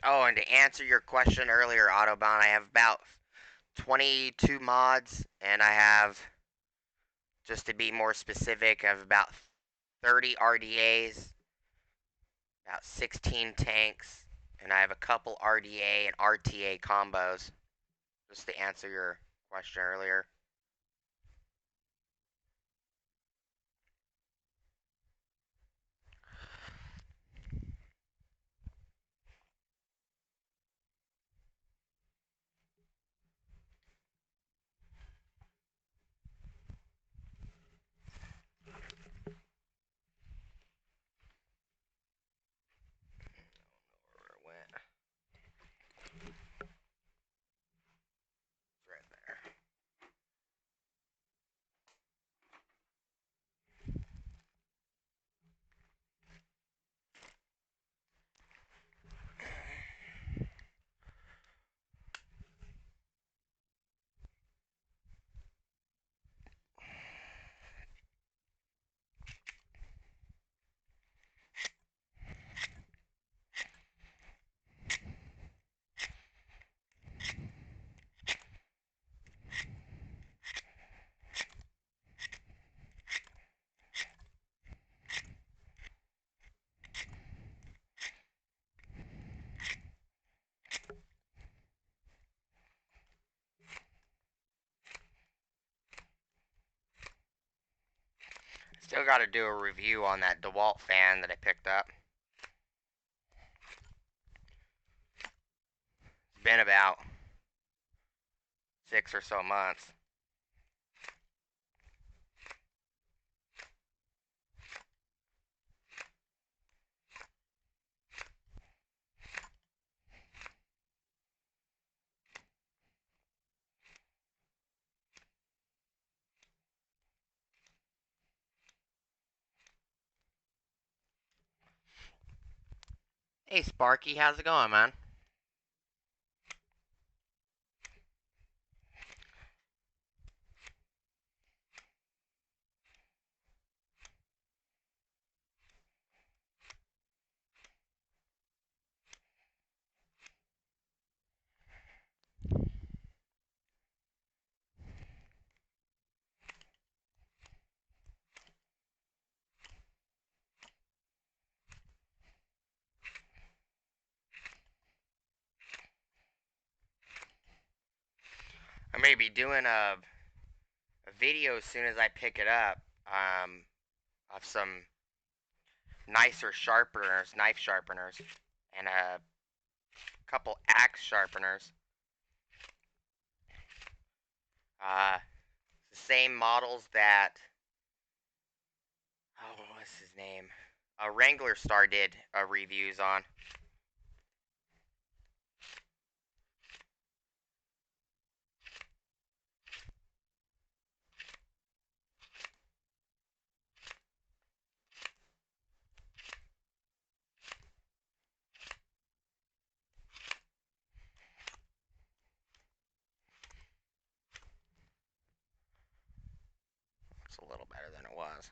Oh, and to answer your question earlier, Autobahn, I have about 22 mods, and I have, just to be more specific, I have about 30 RDAs, about 16 tanks, and I have a couple RDA and RTA combos, just to answer your question earlier. Where it went. It's right there. Still got to do a review on that DeWalt fan that I picked up. It's been about 6 or so months. Hey Sparky, how's it going, man? I may be doing a video as soon as I pick it up of some nicer sharpeners, knife sharpeners, and a couple axe sharpeners. The same models that, oh, what's his name? Wrangler Star did reviews on. It's a little better than it was.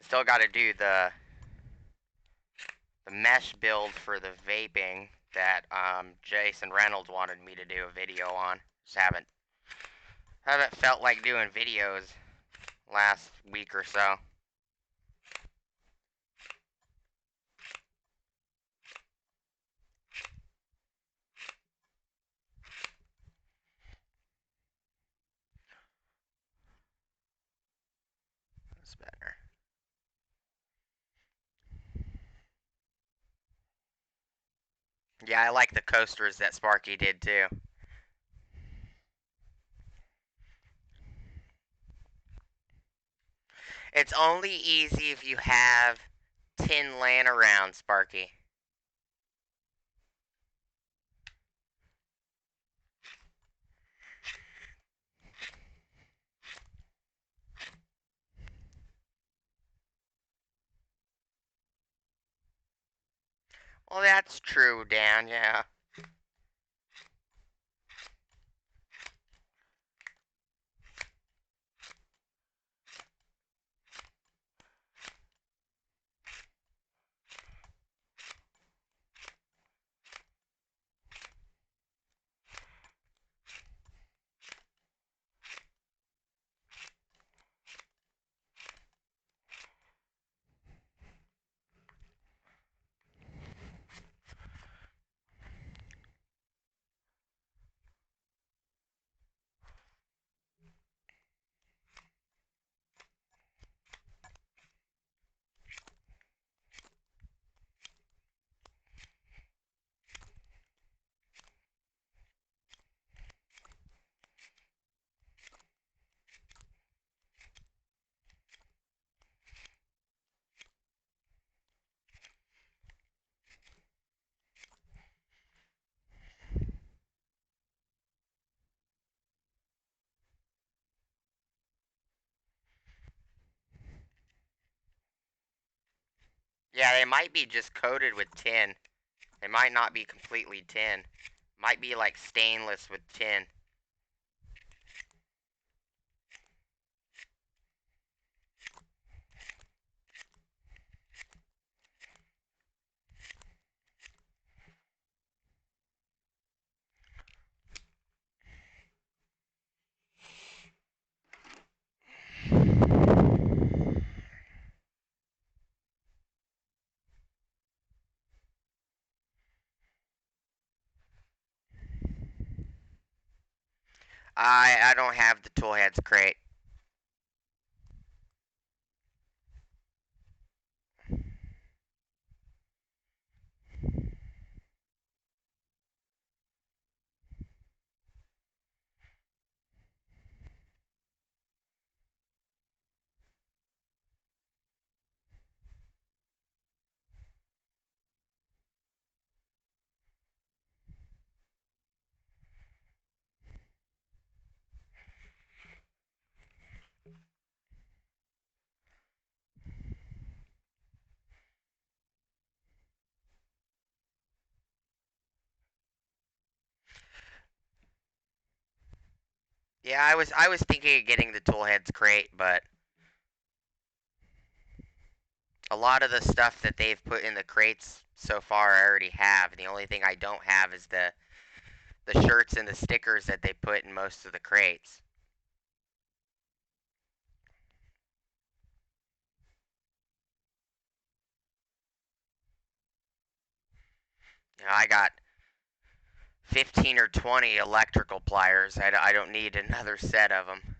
Still got to do the mesh build for the vaping that Jason Reynolds wanted me to do a video on. Just haven't felt like doing videos last week or so. That's better. Yeah, I like the coasters that Sparky did too. It's only easy if you have tin laying around, Sparky. Well, that's true, Dan, yeah. Yeah, they might be just coated with tin. They might not be completely tin. Might be like stainless with tin. I don't have the tool heads crate. Yeah, I was thinking of getting the tool heads crate, but a lot of the stuff that they've put in the crates so far I already have. The only thing I don't have is the shirts and the stickers that they put in most of the crates. I got 15 or 20 electrical pliers. I don't need another set of them.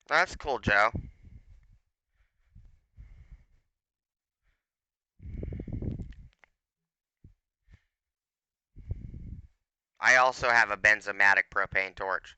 That's cool, Joe. I also have a benzomatic propane torch.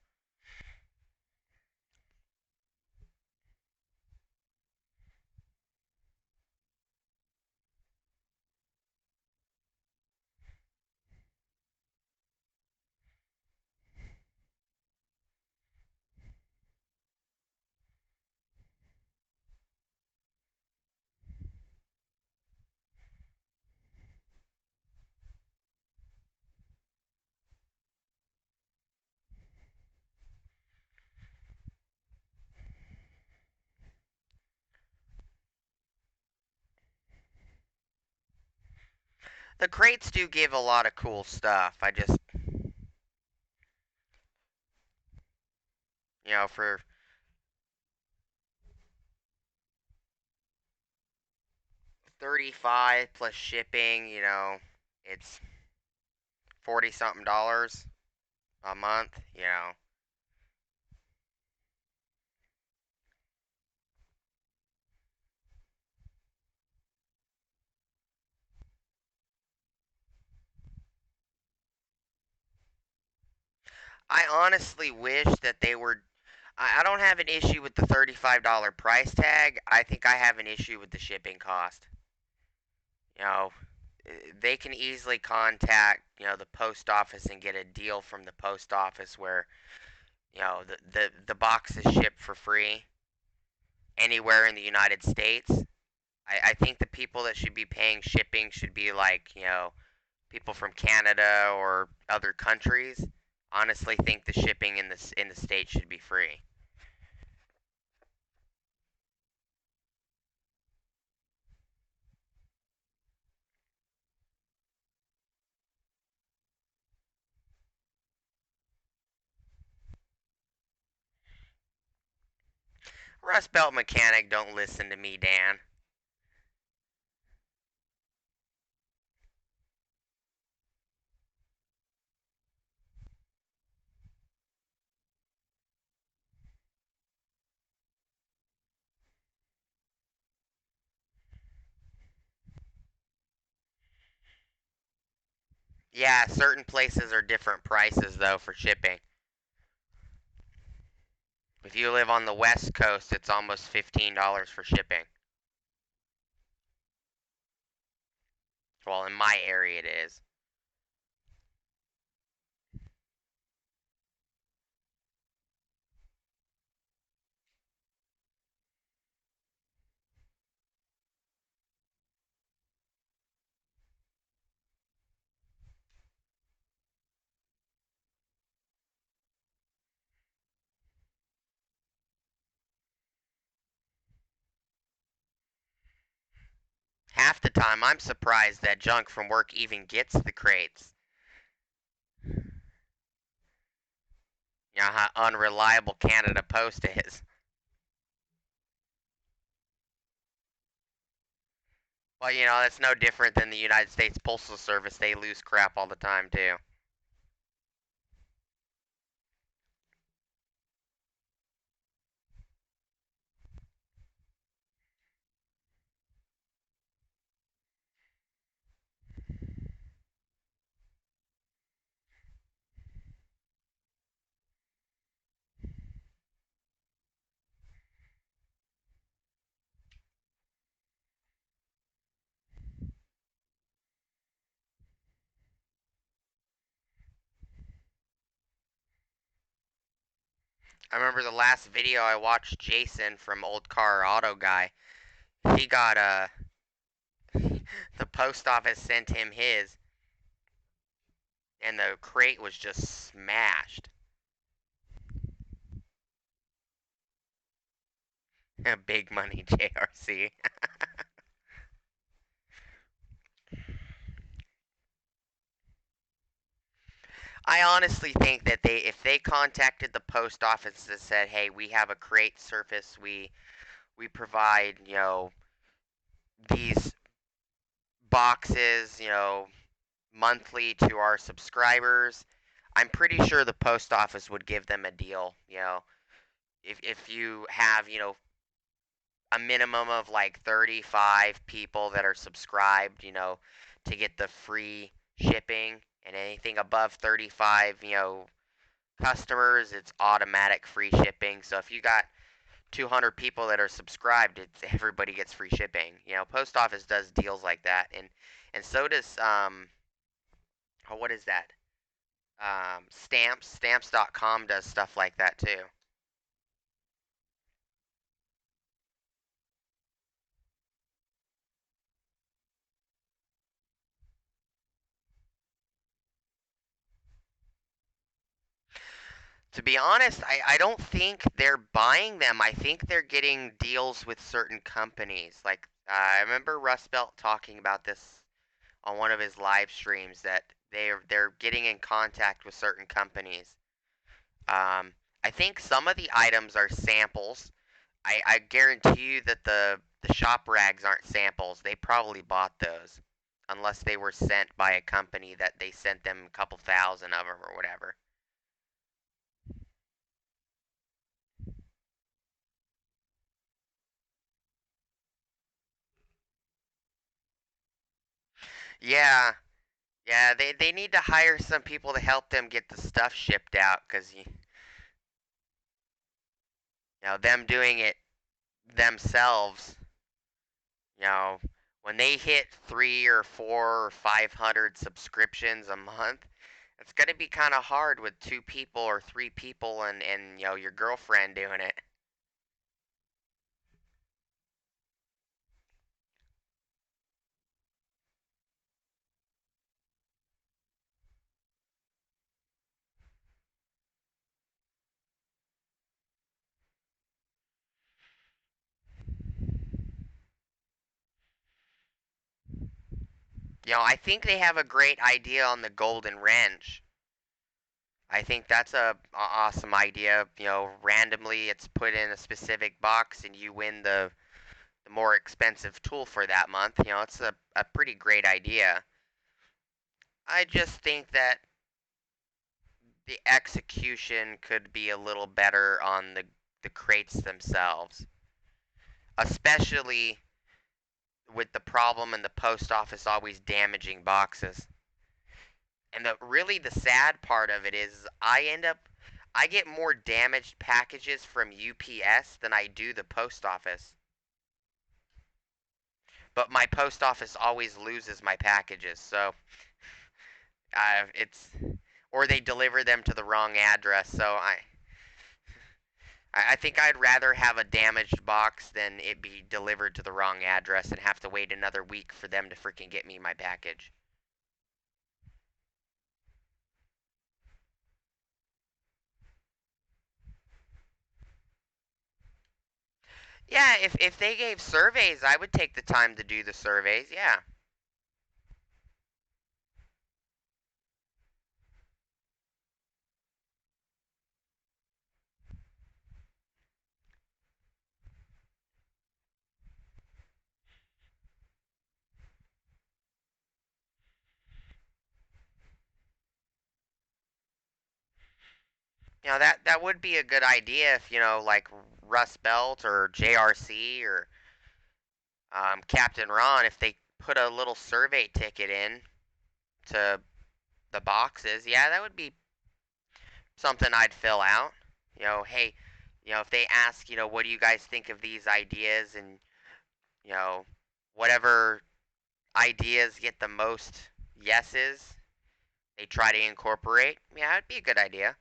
The crates do give a lot of cool stuff. I just, for 35 plus shipping, it's 40 something dollars a month. I honestly wish that they were. I don't have an issue with the $35 price tag. I think I have an issue with the shipping cost. You know, they can easily contact, the post office and get a deal from the post office where, the box is shipped for free anywhere in the United States. I think the people that should be paying shipping should be like, people from Canada or other countries. Honestly, think the shipping in the States should be free. Rust Belt mechanic, don't listen to me, Dan. Yeah, certain places are different prices though for shipping. If you live on the West Coast, it's almost $15 for shipping. Well, in my area it is. Half the time, I'm surprised that junk from work even gets the crates. You know how unreliable Canada Post is. Well, you know, that's no different than the United States Postal Service. They lose crap all the time, too. I remember the last video I watched, Jason from Old Car Auto Guy. He got the post office sent him his, and the crate was just smashed. Big money JRC. I honestly think that if they contacted the post office and said, "Hey, we have a crate service. We provide, you know, these boxes, you know, monthly to our subscribers," I'm pretty sure the post office would give them a deal. You know, if you have, you know, a minimum of like 35 people that are subscribed, you know, to get the free shipping, and anything above 35, you know, customers, it's automatic free shipping. So if you got 200 people that are subscribed, it's everybody gets free shipping. You know, post office does deals like that, and so does oh, what is that? Stamps.com does stuff like that too. To be honest, I don't think they're buying them. I think they're getting deals with certain companies. Like, I remember Rust Belt talking about this on one of his live streams, that they're getting in contact with certain companies. I think some of the items are samples. I guarantee you that the shop rags aren't samples. They probably bought those, unless they were sent by a company that they sent them a couple thousand of them or whatever. Yeah, yeah, they need to hire some people to help them get the stuff shipped out, because you know, them doing it themselves, you know, when they hit 3 or 4 or 500 subscriptions a month, it's gonna be kind of hard with 2 people or 3 people, and you know, your girlfriend doing it. You know, I think they have a great idea on the golden wrench. I think that's a awesome idea. You know, randomly it's put in a specific box and you win the more expensive tool for that month. You know, it's a pretty great idea. I just think that the execution could be a little better on the crates themselves, especially with the problem in the post office always damaging boxes. And the sad part of it is I get more damaged packages from UPS than I do the post office. But my post office always loses my packages, so it's, or they deliver them to the wrong address. So I think I'd rather have a damaged box than it be delivered to the wrong address and have to wait another week for them to freaking get me my package. Yeah, if they gave surveys, I would take the time to do the surveys, yeah. You know, that would be a good idea if, you know, like Rust Belt or JRC or Captain Ron, if they put a little survey ticket in to the boxes, yeah, that would be something I'd fill out. You know, hey, you know, if they ask, you know, what do you guys think of these ideas, and you know, whatever ideas get the most yeses, they try to incorporate. Yeah, it'd be a good idea.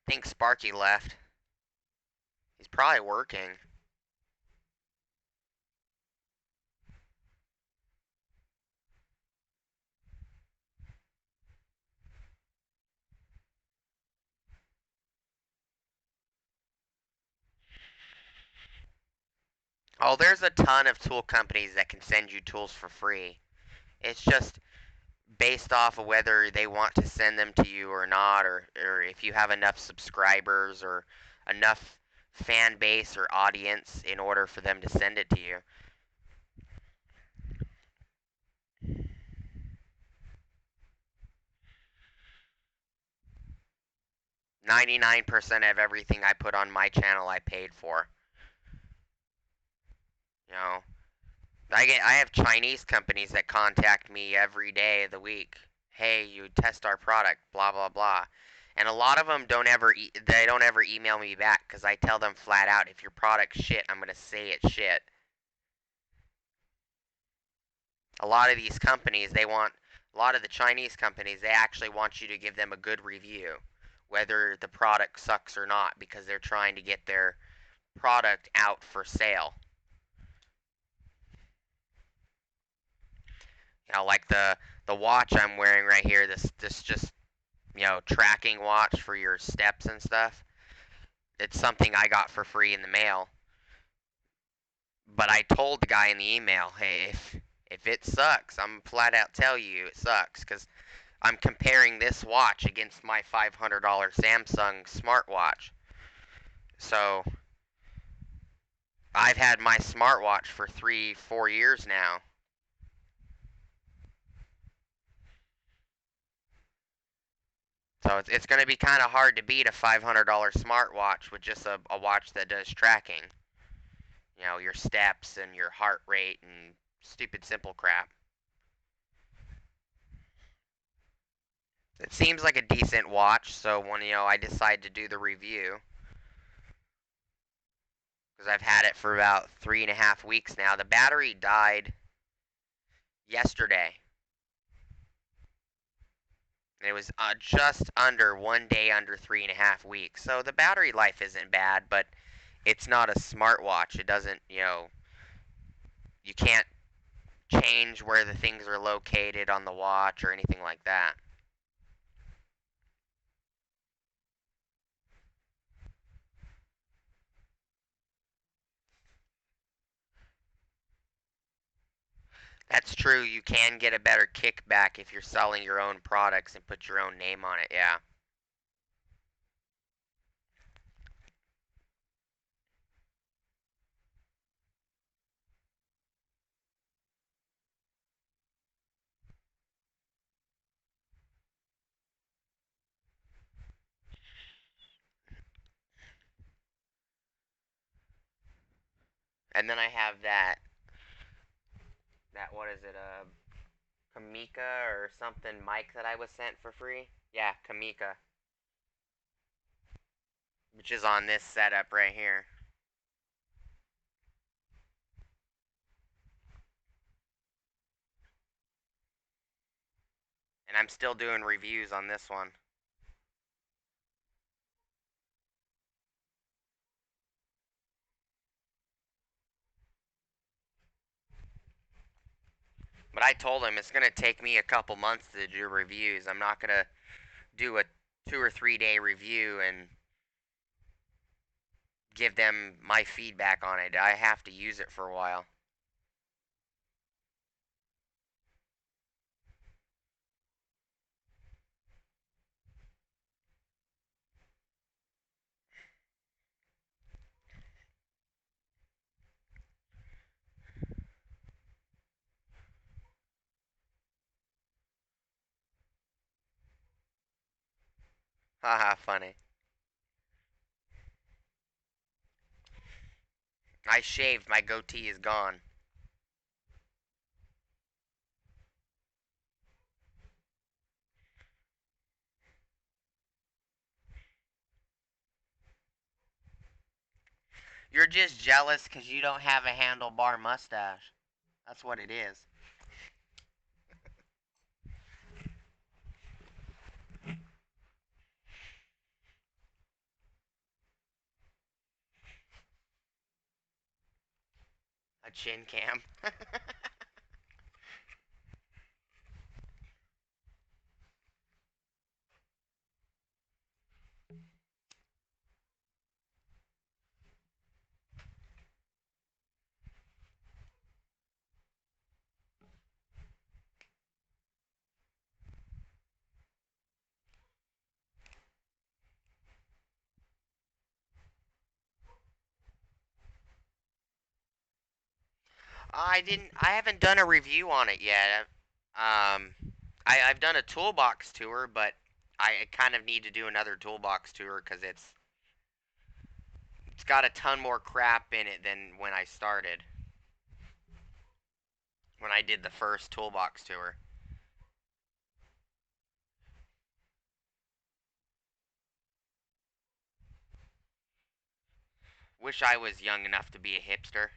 I think Sparky left. He's probably working. Oh, there's a ton of tool companies that can send you tools for free. It's just based off of whether they want to send them to you or not, or if you have enough subscribers or enough fan base or audience in order for them to send it to you. 99% of everything I put on my channel I paid for. You know, I have Chinese companies that contact me every day of the week. Hey, you test our product, blah blah blah. And a lot of them they don't ever email me back because I tell them flat out, if your product's shit, I'm gonna say it's shit. A lot of these companies, a lot of the Chinese companies, they actually want you to give them a good review, whether the product sucks or not, because they're trying to get their product out for sale. You know, like the watch I'm wearing right here, this just, you know, tracking watch for your steps and stuff. It's something I got for free in the mail. But I told the guy in the email, hey, if it sucks, I'm flat out tell you it sucks, because I'm comparing this watch against my $500 Samsung smartwatch. So I've had my smartwatch for 3, 4 years now. So it's going to be kind of hard to beat a $500 smartwatch with just a watch that does tracking. You know, your steps and your heart rate and stupid simple crap. It seems like a decent watch, so when, you know, I decide to do the review, because I've had it for about 3.5 weeks now. The battery died yesterday. And it was just under 1 day under 3.5 weeks. So the battery life isn't bad, but it's not a smartwatch. It doesn't, you know, you can't change where the things are located on the watch or anything like that. That's true. You can get a better kickback if you're selling your own products and put your own name on it, yeah. And then I have that what is it, Kamika or something mic that I was sent for free? Yeah, Kamika, which is on this setup right here. And I'm still doing reviews on this one. But I told him it's gonna take me a couple months to do reviews. I'm not gonna do a 2 or 3 day review and give them my feedback on it. I have to use it for a while. Haha, funny. I shaved, my goatee is gone. You're just jealous because you don't have a handlebar mustache. That's what it is. A chin cam. I haven't done a review on it yet. Um, I've done a toolbox tour, but I kind of need to do another toolbox tour because it's got a ton more crap in it than when I started. When I did the first toolbox tour. Wish I was young enough to be a hipster.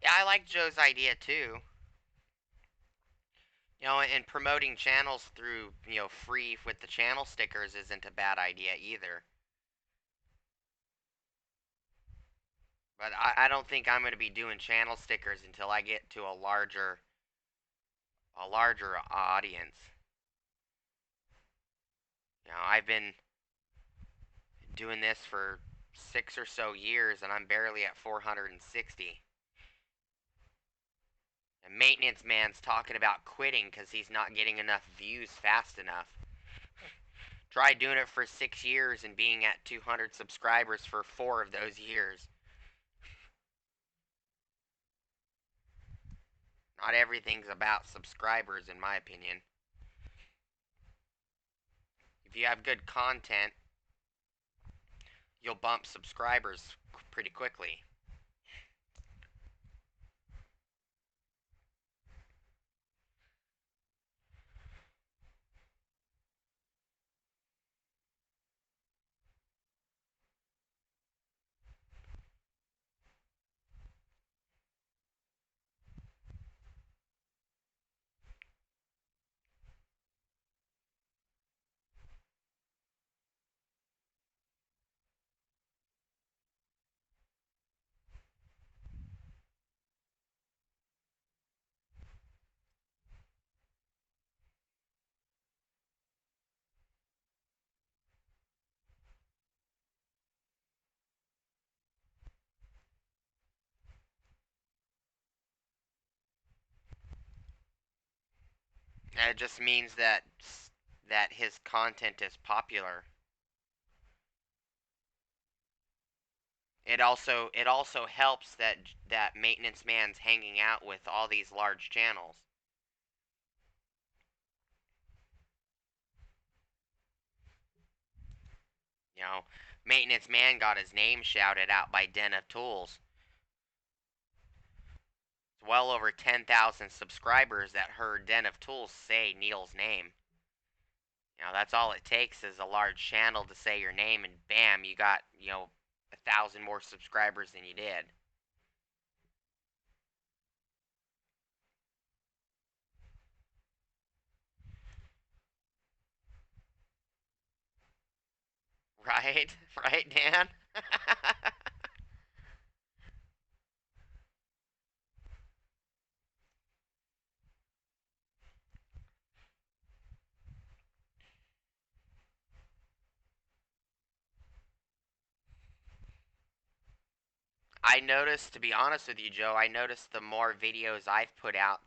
Yeah, I like Joe's idea too. And promoting channels through, free with the channel stickers isn't a bad idea either. But I don't think I'm going to be doing channel stickers until I get to a larger audience. I've been doing this for 6 or so years, and I'm barely at 460. And maintenance man's talking about quitting because he's not getting enough views fast enough. Try doing it for 6 years and being at 200 subscribers for 4 of those years. Not everything's about subscribers, in my opinion. If you have good content, you'll bump subscribers pretty quickly. It just means that his content is popular. It also helps that maintenance man's hanging out with all these large channels. You know, maintenance man got his name shouted out by Den of Tools. It's well over 10,000 subscribers that heard Den of Tools say Neil's name. That's all it takes is a large channel to say your name, and bam, you got, 1,000 more subscribers than you did. Right? Right, Dan? I noticed, to be honest with you, Joe, I noticed the more videos I've put out,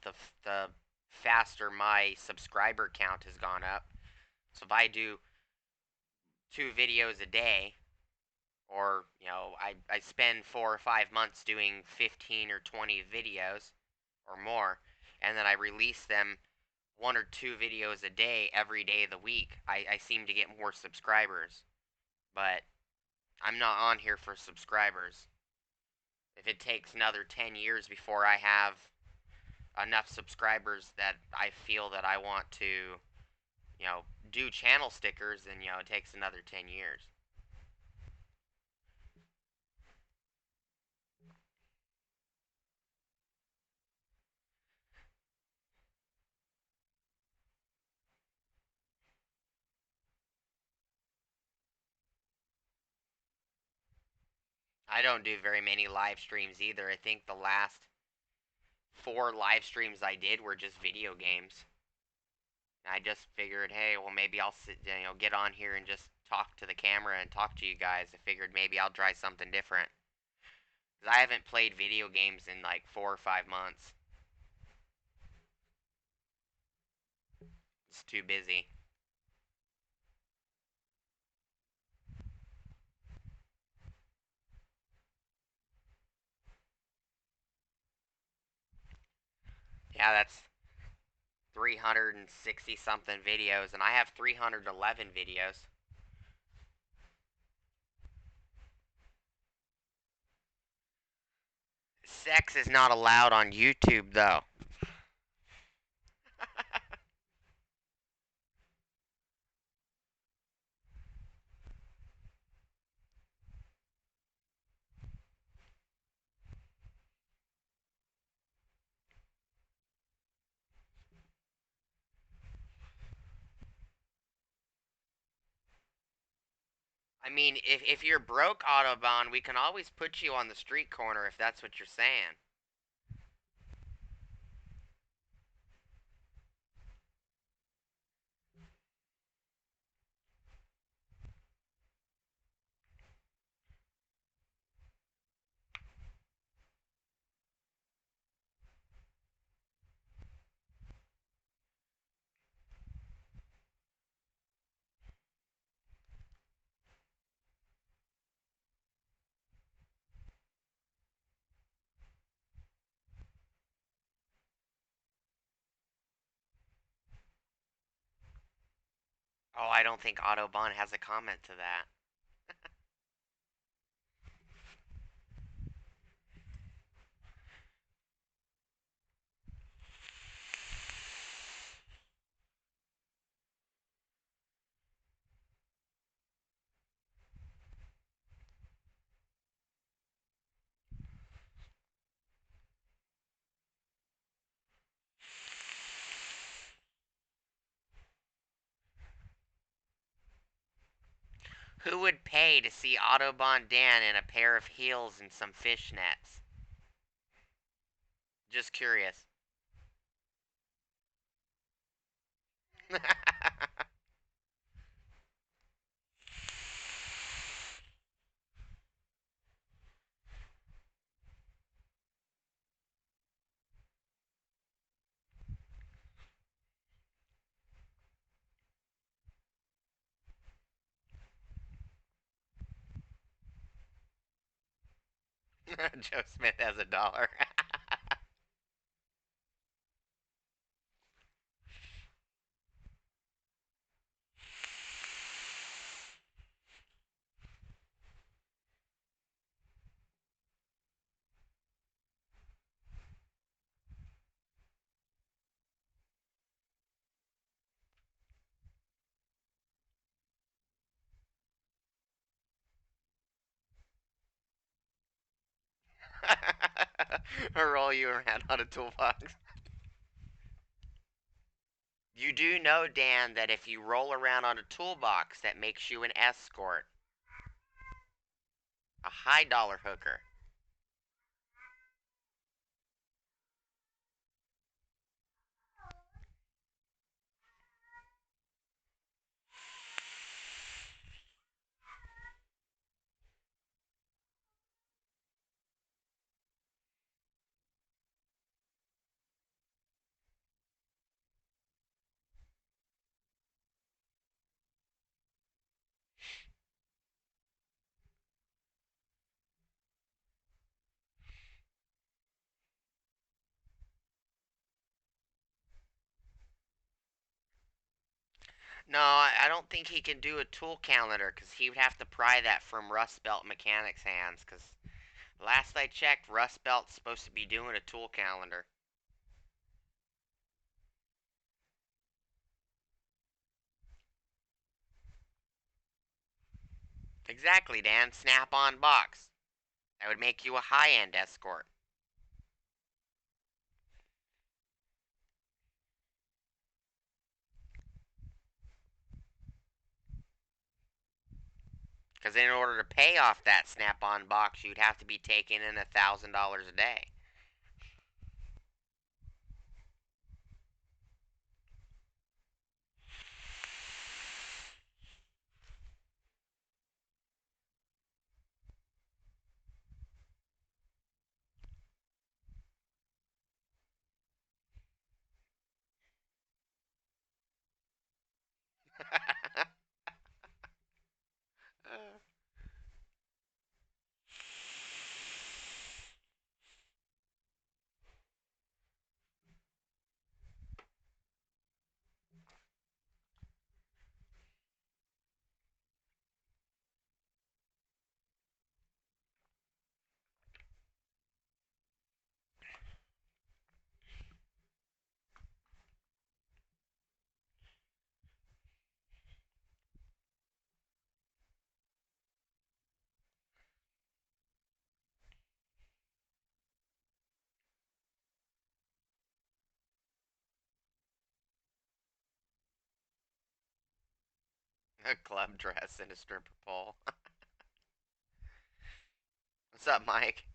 the faster my subscriber count has gone up. So if I do 2 videos a day, or, I spend 4 or 5 months doing 15 or 20 videos or more, and then I release them 1 or 2 videos a day every day of the week, I seem to get more subscribers. But I'm not on here for subscribers. If it takes another 10 years before I have enough subscribers that I feel that I want to, do channel stickers, then, it takes another 10 years. I don't do very many live streams either. I think the last 4 live streams I did were just video games. I just figured, hey, well, maybe I'll sit, get on here and just talk to the camera and talk to you guys. I figured maybe I'll try something different. 'Cause I haven't played video games in like 4 or 5 months. It's too busy. Yeah, that's 360 something videos, and I have 311 videos. Sex is not allowed on YouTube, though. I mean, if you're broke, Autobahn, we can always put you on the street corner if that's what you're saying. Oh, I don't think Autobahn has a comment to that. Who would pay to see Autobahn Dan in a pair of heels and some fishnets? Just curious. Joe Smith has $1. Or roll you around on a toolbox. You do know, Dan, that if you roll around on a toolbox, that makes you an escort. A high dollar hooker. No, I don't think he can do a tool calendar because he would have to pry that from Rust Belt Mechanics' hands. Because last I checked, Rust Belt's supposed to be doing a tool calendar. Exactly, Dan. Snap-on box. That would make you a high-end escort. Because in order to pay off that Snap-on box, you'd have to be taking in $1,000 a day. A club dress and a stripper pole. What's up, Mike?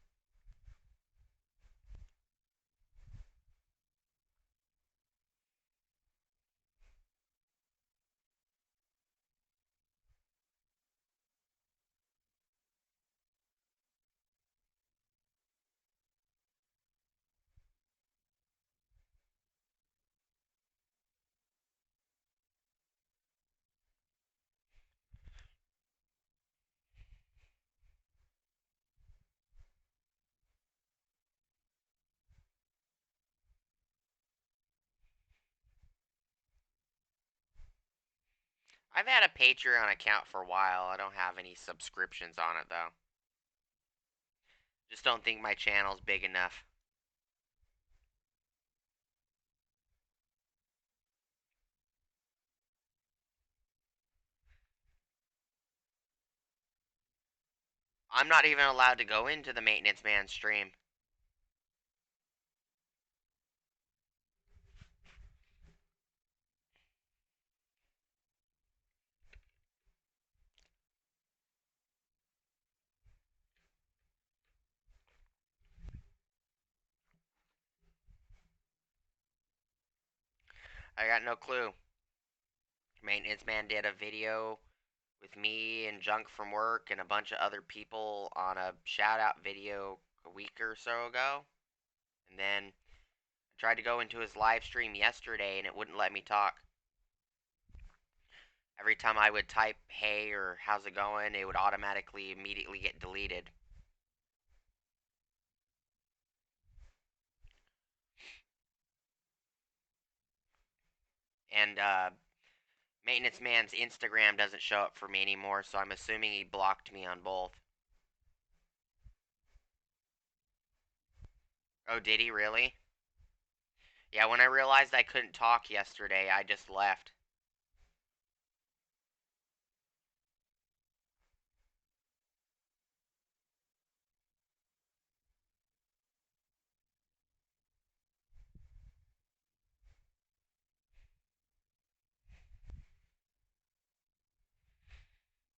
I've had a Patreon account for a while. I don't have any subscriptions on it, though. Just don't think my channel's big enough. I'm not even allowed to go into the maintenance man stream. I got no clue. Maintenance man did a video with me and Junk from work and a bunch of other people on a shout out video a week or so ago. And then I tried to go into his live stream yesterday and it wouldn't let me talk. Every time I would type hey or how's it going, it would automatically immediately get deleted. And Maintenance Man's Instagram doesn't show up for me anymore, so I'm assuming he blocked me on both. Oh, did he really? Yeah, when I realized I couldn't talk yesterday, I just left.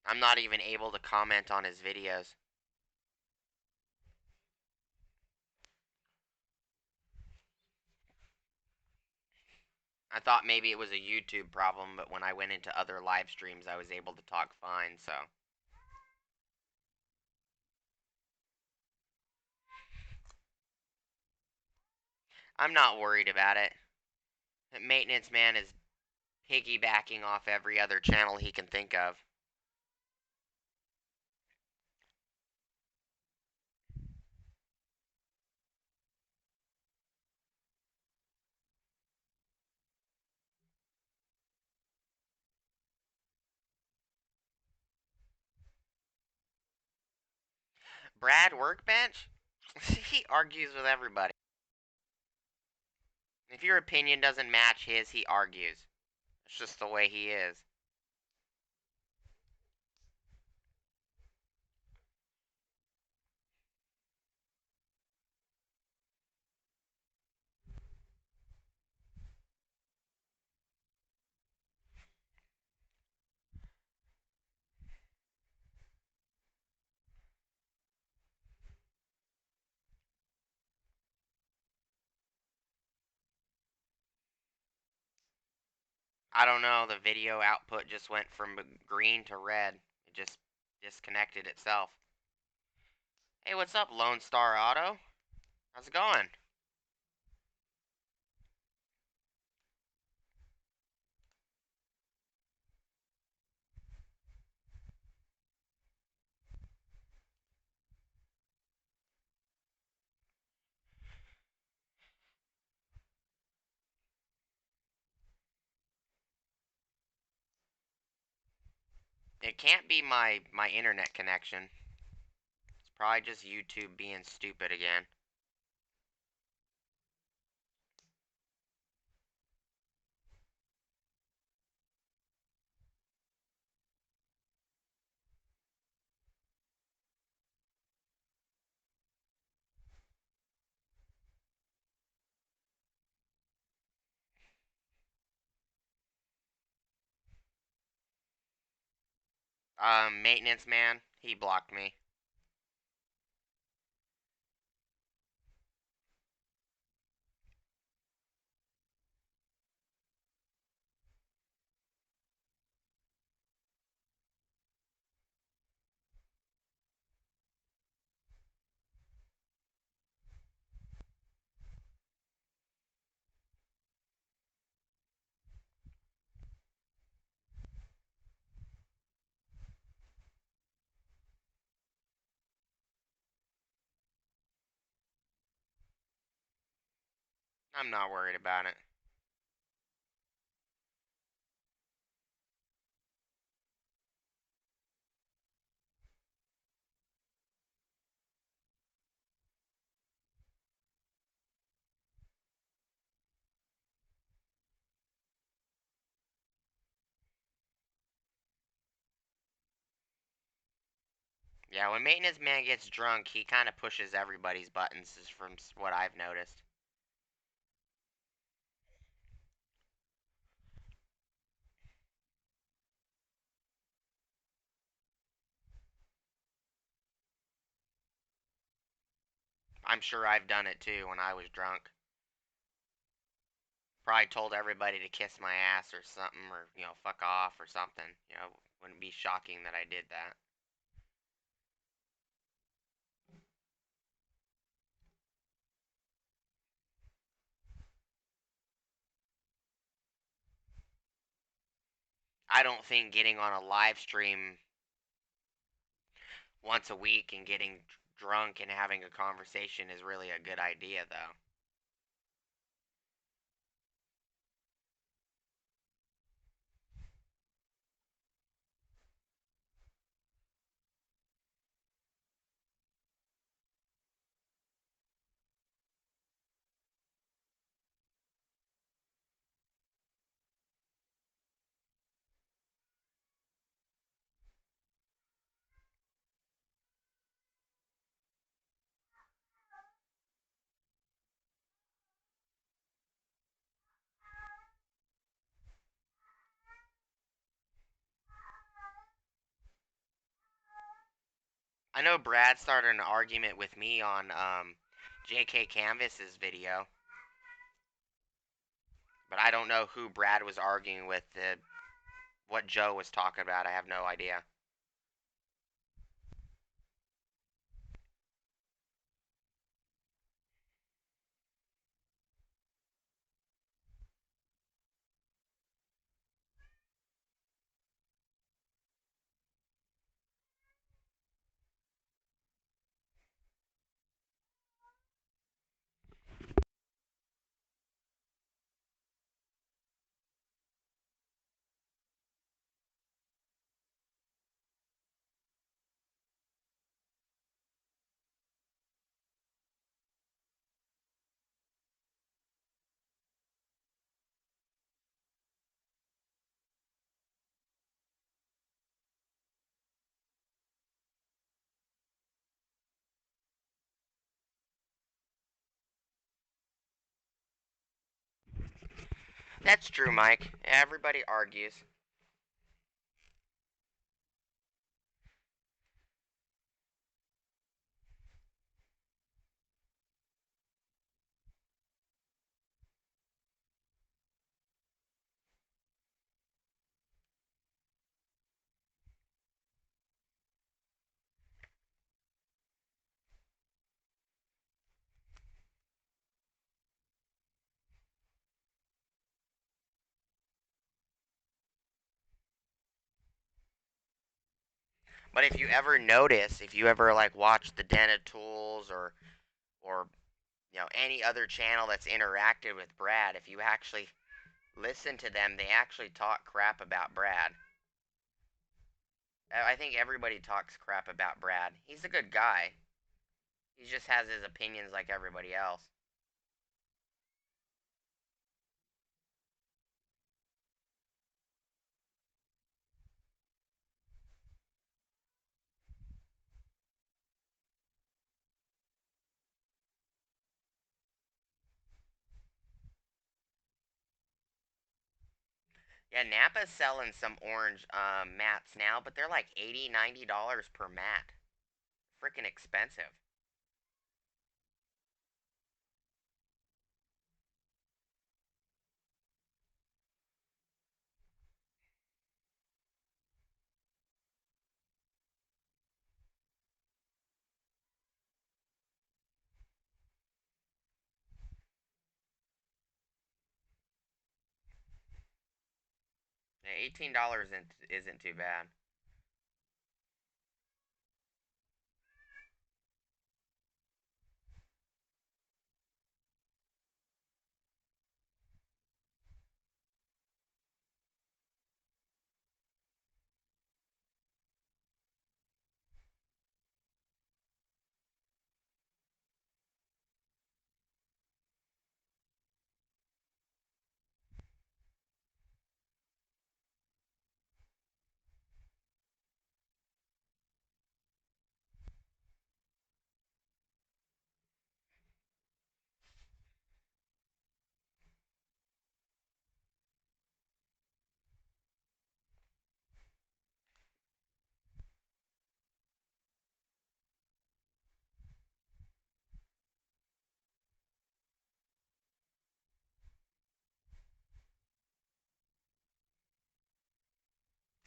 I'm not even able to comment on his videos. I thought maybe it was a YouTube problem, but when I went into other live streams, I was able to talk fine, so. I'm not worried about it. The maintenance man is piggybacking off every other channel he can think of. Brad Workbench? He argues with everybody. If your opinion doesn't match his, he argues. It's just the way he is. I don't know, the video output just went from green to red. It just disconnected itself. Hey, what's up, Lone Star Auto? How's it going? It can't be my internet connection. It's probably just YouTube being stupid again. Maintenance man, he blocked me. I'm not worried about it. Yeah, when maintenance man gets drunk, he kind of pushes everybody's buttons, is from what I've noticed. I'm sure I've done it too when I was drunk. Probably told everybody to kiss my ass or something, or, fuck off or something. Wouldn't be shocking that I did that. I don't think getting on a live stream once a week and getting drunk and having a conversation is really a good idea, though. I know Brad started an argument with me on JK Canvas's video, but I don't know who Brad was arguing with. What Joe was talking about, I have no idea. That's true, Mike. Everybody argues. But if you ever notice, if you ever like watch the Den of Tools or any other channel that's interacted with Brad, if you actually listen to them, they actually talk crap about Brad. I think everybody talks crap about Brad. He's a good guy. He just has his opinions like everybody else. Yeah, Napa's selling some orange mats now, but they're like $80, $90 per mat. Freaking expensive. Yeah, $18 isn't too bad.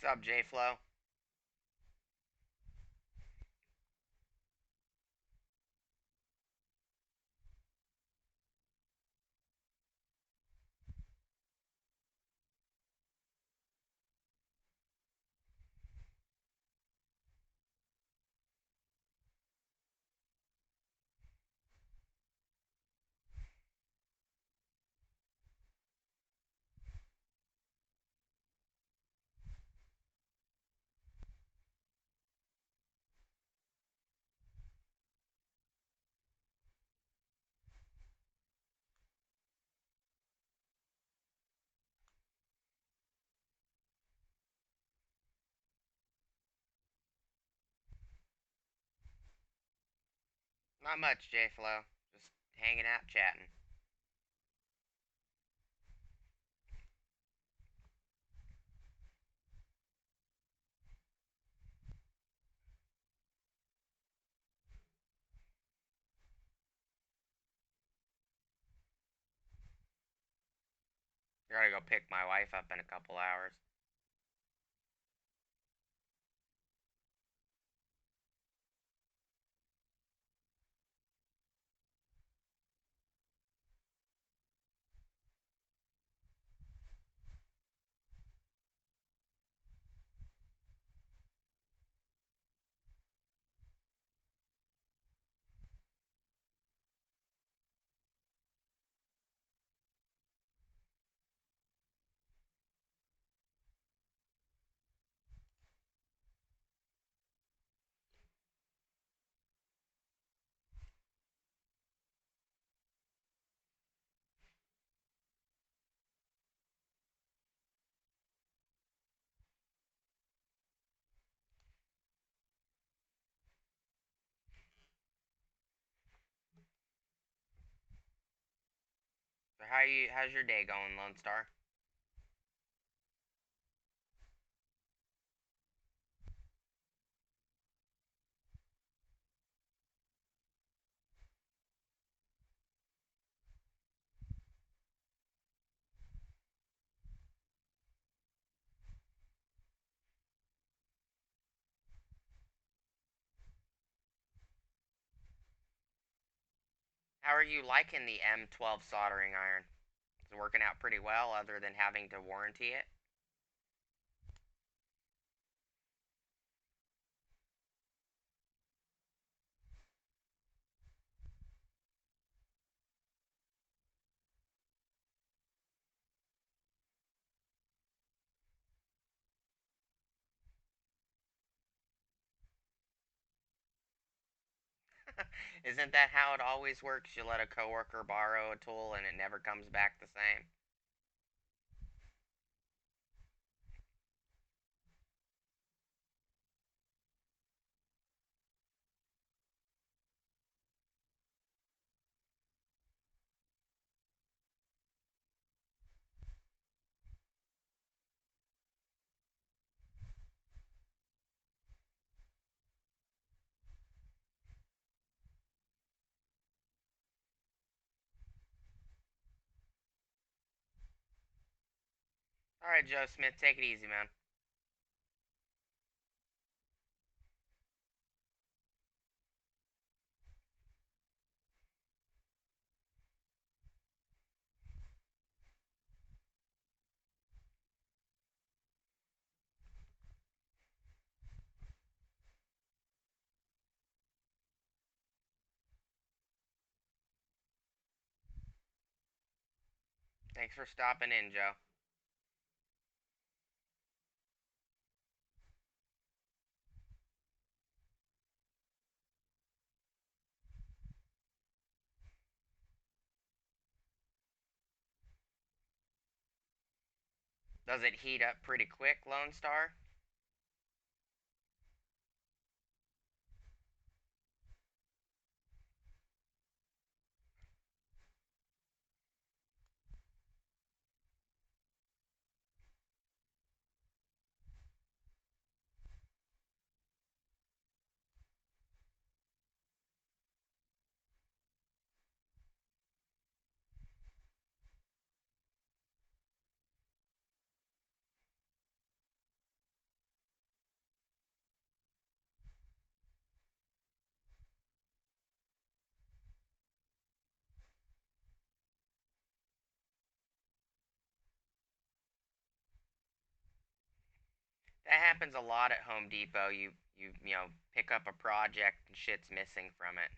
What's up, J-Flow? Not much, J-Flow. Just hanging out, chatting. I gotta go pick my wife up in a couple hours. So how's your day going, Lone Star? How are you liking the M12 soldering iron? Is it working out pretty well other than having to warranty it? Isn't that how it always works? You let a coworker borrow a tool and it never comes back the same? Alright, Joe Smith, take it easy, man. Thanks for stopping in, Joe. Does it heat up pretty quick, Lone Star? That happens a lot at Home Depot. You pick up a project and shit's missing from it.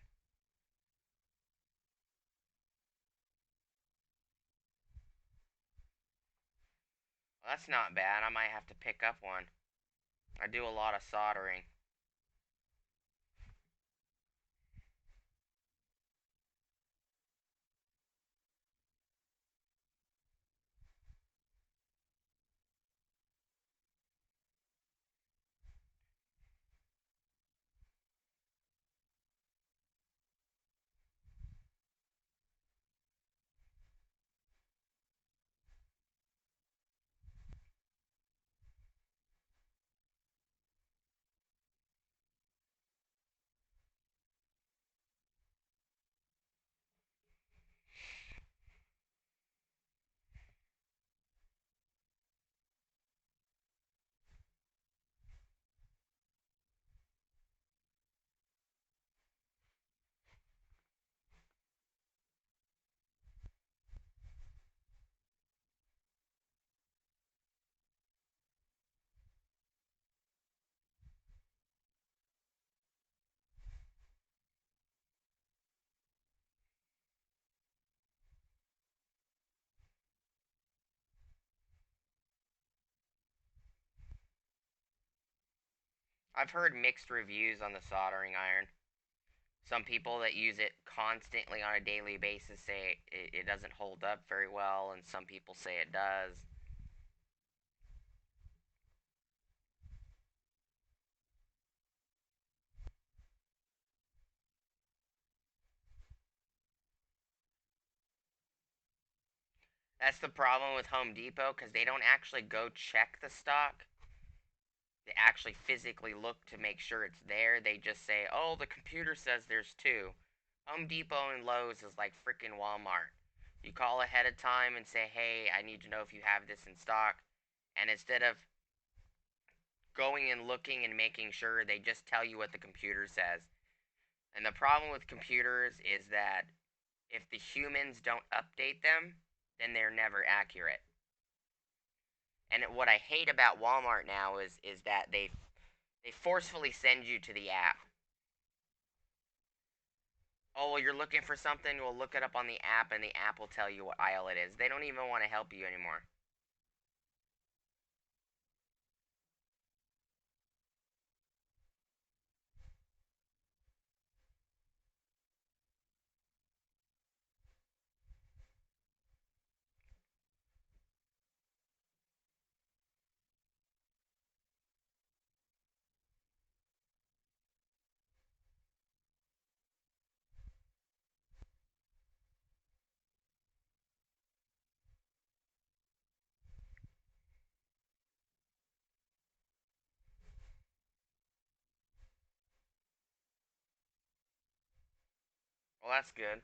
Well, that's not bad. I might have to pick up one. I do a lot of soldering. I've heard mixed reviews on the soldering iron. Some people that use it constantly on a daily basis say it doesn't hold up very well, and some people say it does. That's the problem with Home Depot, because they don't actually go check the stock. They actually physically look to make sure it's there. They just say, oh, the computer says there's two. Home Depot and Lowe's is like freaking Walmart. You call ahead of time and say, hey, I need to know if you have this in stock. And instead of going and looking and making sure, they just tell you what the computer says. And the problem with computers is that if the humans don't update them, then they're never accurate. And what I hate about Walmart now is that they forcefully send you to the app. Oh, well, you're looking for something, we'll look it up on the app, and the app will tell you what aisle it is. They don't even want to help you anymore. Well, that's good.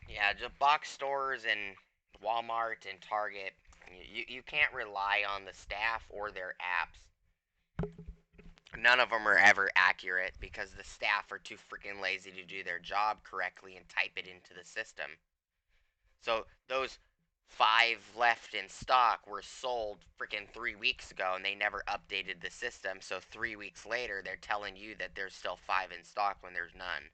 Yeah, just box stores and Walmart and Target, you can't rely on the staff or their apps. None of them are ever accurate because the staff are too freaking lazy to do their job correctly and type it into the system. So those 5 left in stock were sold freaking 3 weeks ago and they never updated the system. So 3 weeks later, they're telling you that there's still 5 in stock when there's none.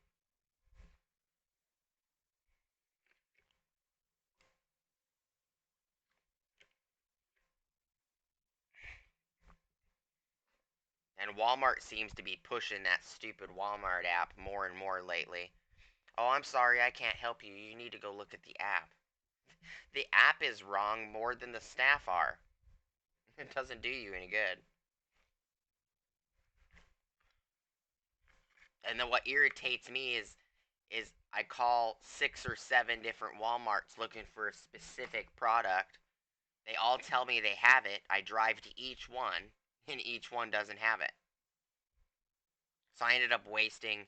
And Walmart seems to be pushing that stupid Walmart app more and more lately. Oh, I'm sorry, I can't help you. You need to go look at the app. The app is wrong more than the staff are. It doesn't do you any good. And then what irritates me is I call 6 or 7 different Walmarts looking for a specific product. They all tell me they have it. I drive to each one, and each one doesn't have it. So I ended up wasting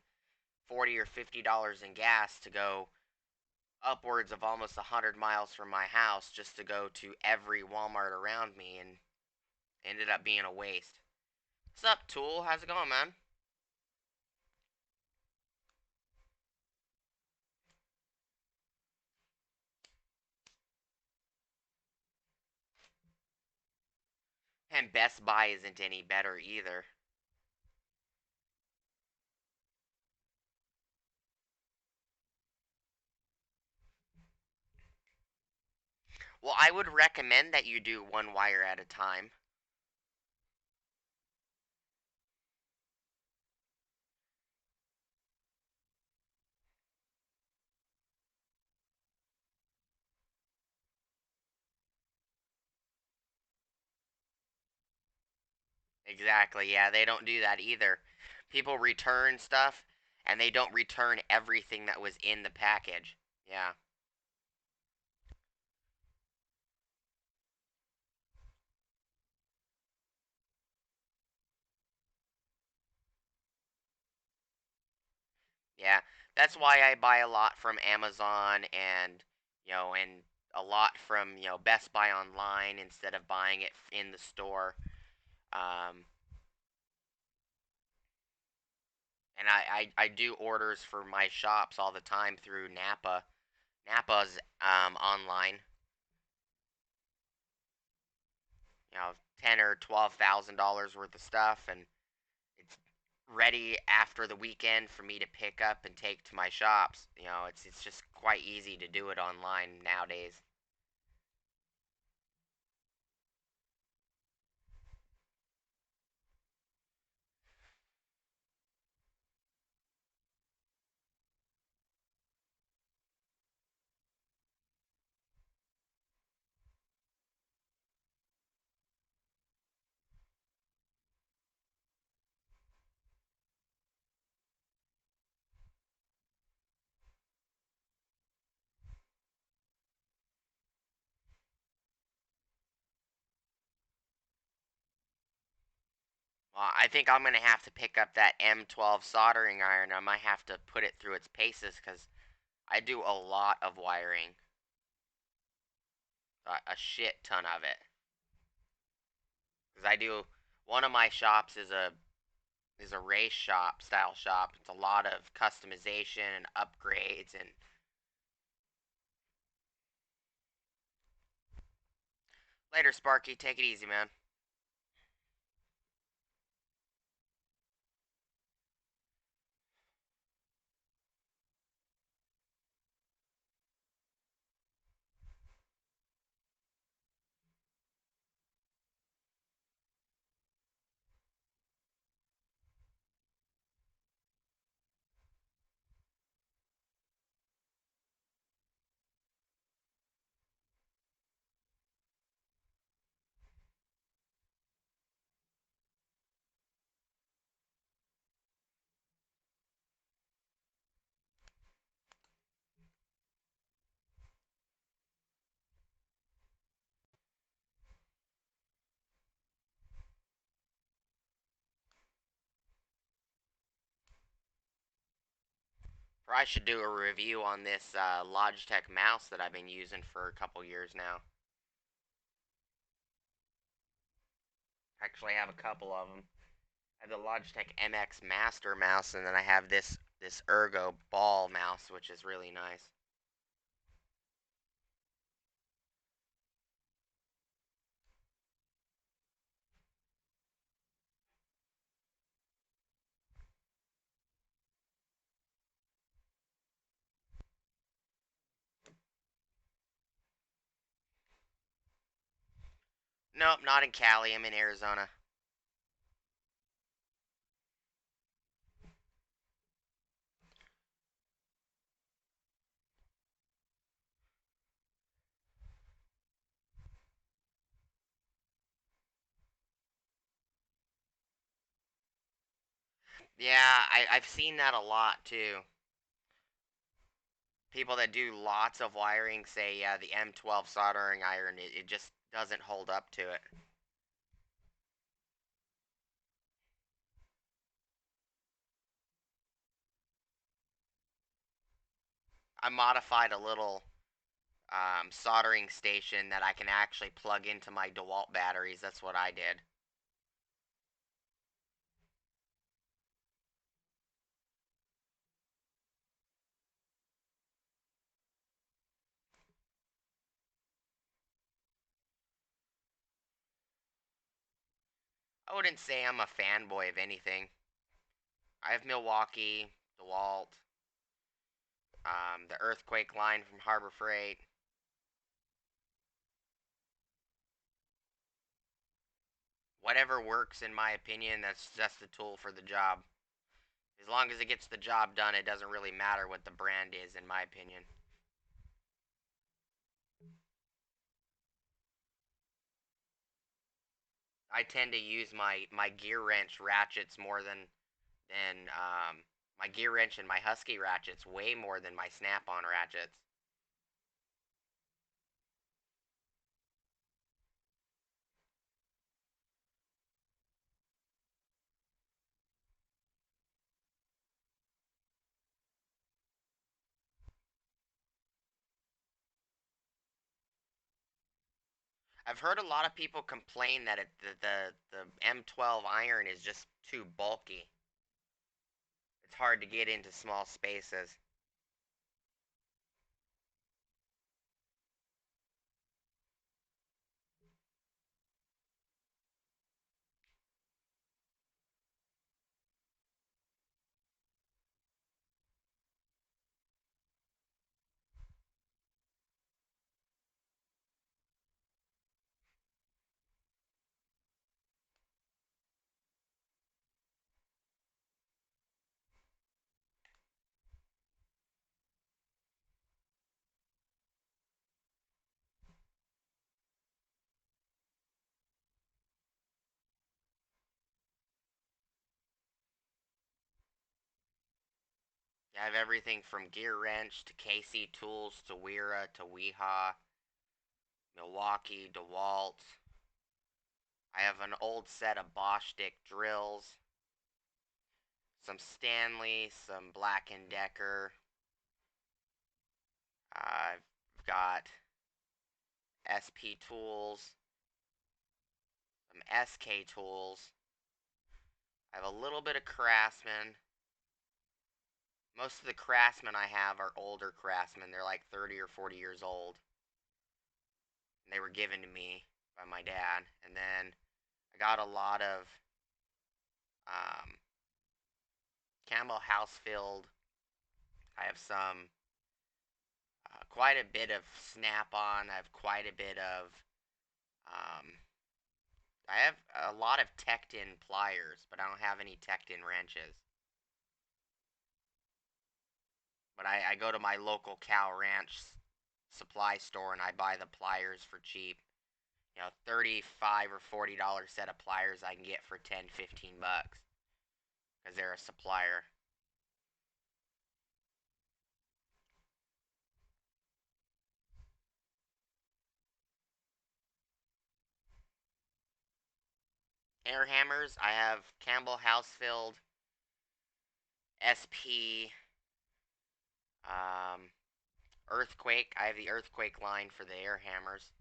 $40 or $50 in gas to go upwards of almost 100 miles from my house just to go to every Walmart around me, and ended up being a waste. What's up, Tool? How's it going, man? And Best Buy isn't any better either. Well, I would recommend that you do one wire at a time. Exactly, yeah, they don't do that either. People return stuff, and they don't return everything that was in the package. Yeah. Yeah. That's why I buy a lot from Amazon and, and a lot from, Best Buy online instead of buying it in the store. Um, and I do orders for my shops all the time through Napa. Napa's online, you know, $10,000 or $12,000 worth of stuff, and it's ready after the weekend for me to pick up and take to my shops. It's just quite easy to do it online nowadays. Well, I think I'm gonna have to pick up that M12 soldering iron. I might have to put it through its paces because I do a lot of wiring, a shit ton of it. Because I do one of my shops is a race shop style shop. It's a lot of customization and upgrades and later, Sparky. Take it easy, man. Or I should do a review on this Logitech mouse that I've been using for a couple years now. Actually, I have a couple of them. I have the Logitech MX Master mouse, and then I have this Ergo ball mouse, which is really nice. Nope, not in Cali. I'm in Arizona. Yeah, I've seen that a lot too. People that do lots of wiring say, yeah, the M12 soldering iron, it just doesn't hold up to it. I modified a little soldering station that I can actually plug into my DeWalt batteries. That's what I did. I wouldn't say I'm a fanboy of anything. I have Milwaukee, DeWalt, the Earthquake line from Harbor Freight. Whatever works, in my opinion, that's just a tool for the job. As long as it gets the job done, it doesn't really matter what the brand is, in my opinion. I tend to use my gear wrench ratchets more than my gear wrench and my Husky ratchets way more than my snap-on ratchets. I've heard a lot of people complain that the M12 iron is just too bulky. It's hard to get into small spaces. I have everything from Gear Wrench to KC Tools to Wera to Weha, Milwaukee, DeWalt. I have an old set of Bosch stick drills, some Stanley, some Black & Decker. I've got SP Tools, some SK Tools. I have a little bit of Craftsman. Most of the Craftsmen I have are older Craftsmen. They're like 30 or 40 years old. And they were given to me by my dad. And then I got a lot of Campbell Housefield. I have some, quite a bit of Snap-on. I have quite a bit of, I have a lot of Tecton pliers, but I don't have any Tecton wrenches. But I go to my local cow ranch supply store and I buy the pliers for cheap. You know, $35 or $40 set of pliers I can get for 10, 15 bucks. Because they're a supplier. Air hammers, I have Campbell Housefield, SP, Earthquake. I have the Earthquake line for the air hammers.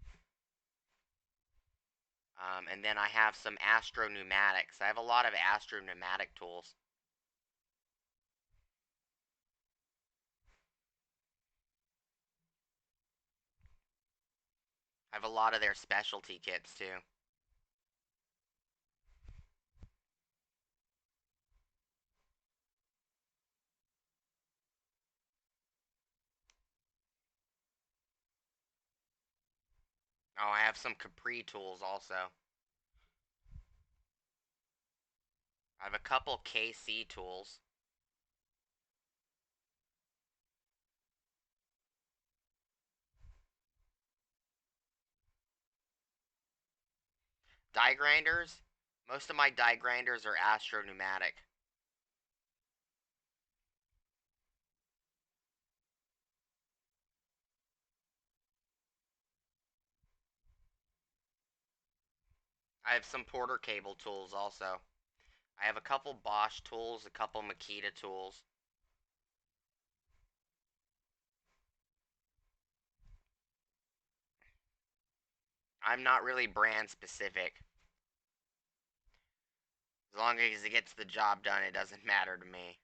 And then I have some Astro Pneumatics. I have a lot of Astro Pneumatic tools. I have a lot of their specialty kits too. Oh, I have some Capri tools also. I have a couple KC tools. Die grinders, most of my die grinders are Astro Pneumatic. I have some Porter cable tools also. I have a couple Bosch tools, a couple Makita tools. I'm not really brand specific. As long as it gets the job done, it doesn't matter to me.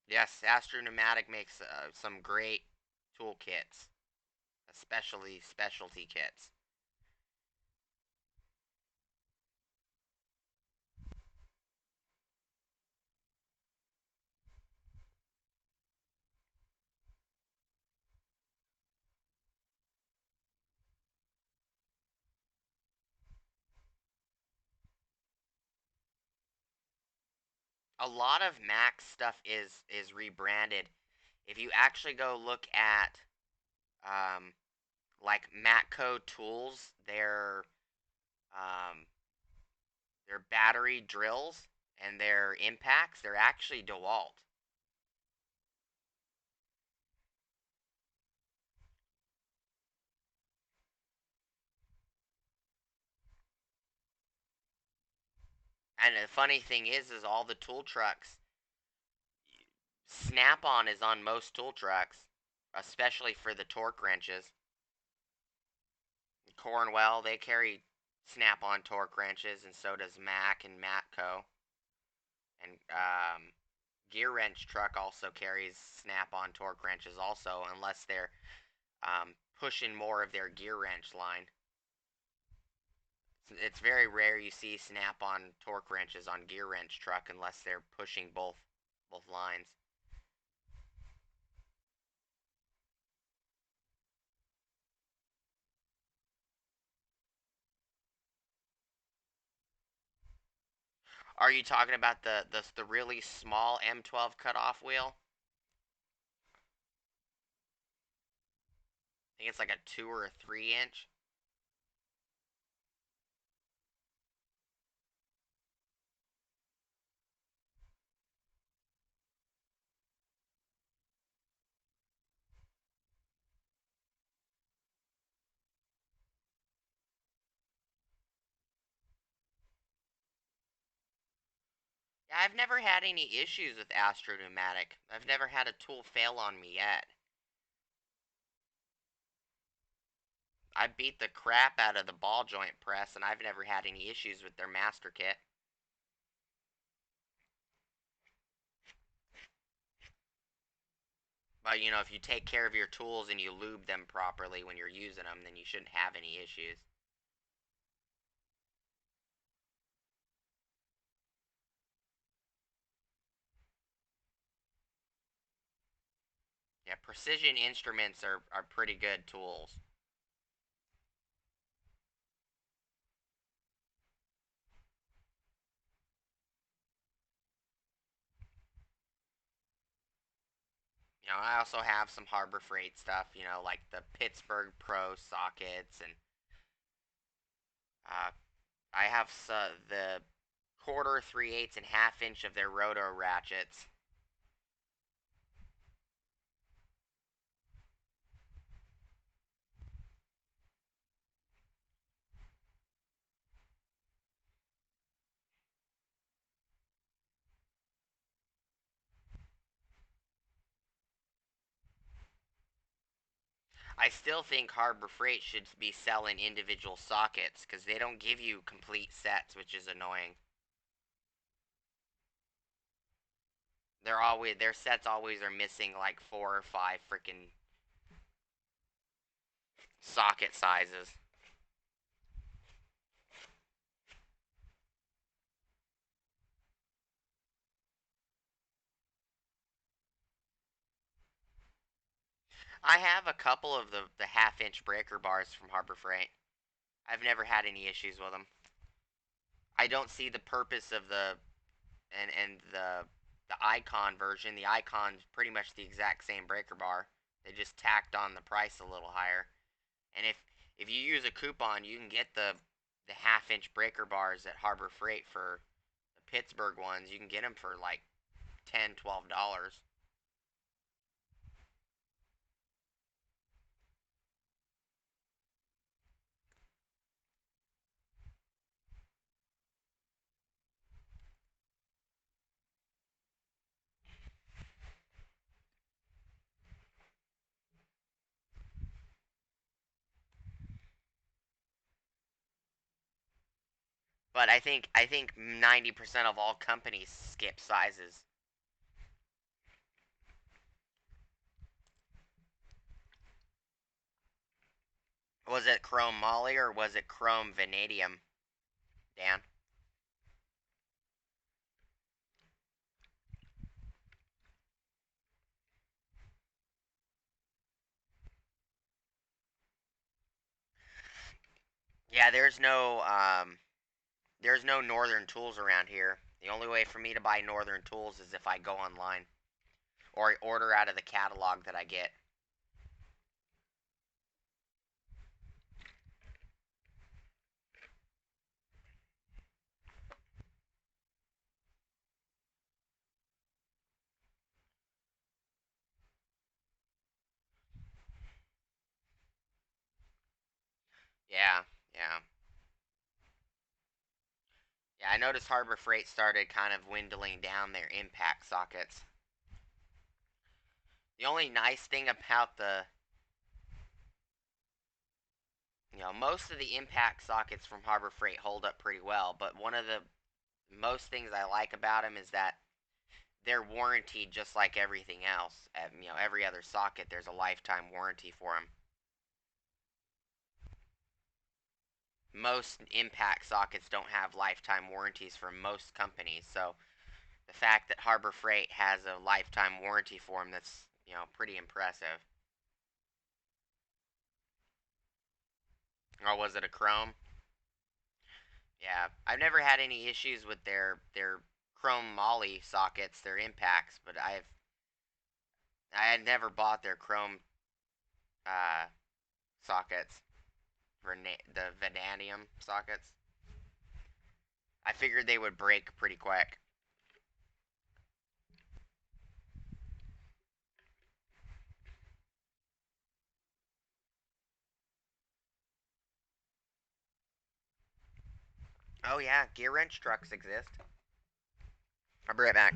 Yes, Astro Pneumatic makes some great tool kits, especially specialty kits. A lot of Mac stuff is rebranded. If you actually go look at um, like Matco tools, um, their battery drills and their impacts, they're actually DeWalt. And the funny thing is all the tool trucks, Snap-on is on most tool trucks. especially for the torque wrenches. Cornwell, they carry snap-on torque wrenches, and so does Mac and Matco. And gear wrench truck also carries snap-on torque wrenches also, unless they're pushing more of their gear wrench line. It's very rare you see snap-on torque wrenches on gear wrench truck unless they're pushing both lines. Are you talking about the really small M12 cutoff wheel? I think it's like a 2 or a 3 inch. Yeah, I've never had any issues with Astro Pneumatic. I've never had a tool fail on me yet. I beat the crap out of the ball joint press, and I've never had any issues with their master kit. But, you know, if you take care of your tools and you lube them properly when you're using them, then you shouldn't have any issues. Yeah, precision instruments are pretty good tools. You know, I also have some Harbor Freight stuff, you know, like the Pittsburgh Pro sockets, and I have the quarter, 3/8, and half-inch of their roto ratchets. I still think Harbor Freight should be selling individual sockets because they don't give you complete sets, which is annoying. Their sets always are missing like 4 or 5 freaking socket sizes. I have a couple of the half-inch breaker bars from Harbor Freight. I've never had any issues with them. I don't see the purpose of the Icon version. The Icon's pretty much the exact same breaker bar. They just tacked on the price a little higher. And if you use a coupon, you can get the half-inch breaker bars at Harbor Freight for the Pittsburgh ones. You can get them for like $10, $12. But I think 90% of all companies skip sizes. Was it chrome moly or was it chrome vanadium, Dan? Yeah, there's no Northern Tools around here. The only way for me to buy Northern Tools is if I go online or order out of the catalog that I get. Yeah, yeah. Yeah, I noticed Harbor Freight started kind of dwindling down their impact sockets. The only nice thing about the, most of the impact sockets from Harbor Freight hold up pretty well, but one of the most things I like about them is that they're warranted just like everything else. Every other socket, there's a lifetime warranty for them. Most impact sockets don't have lifetime warranties from most companies, so the fact that Harbor Freight has a lifetime warranty for them, that's, pretty impressive. Or was it a chrome? Yeah, I've never had any issues with their chrome moly sockets, their impacts, but I had never bought their chrome uh, sockets, the vanadium sockets. I figured they would break pretty quick. Oh yeah, gear wrench trucks exist. I'll be right back.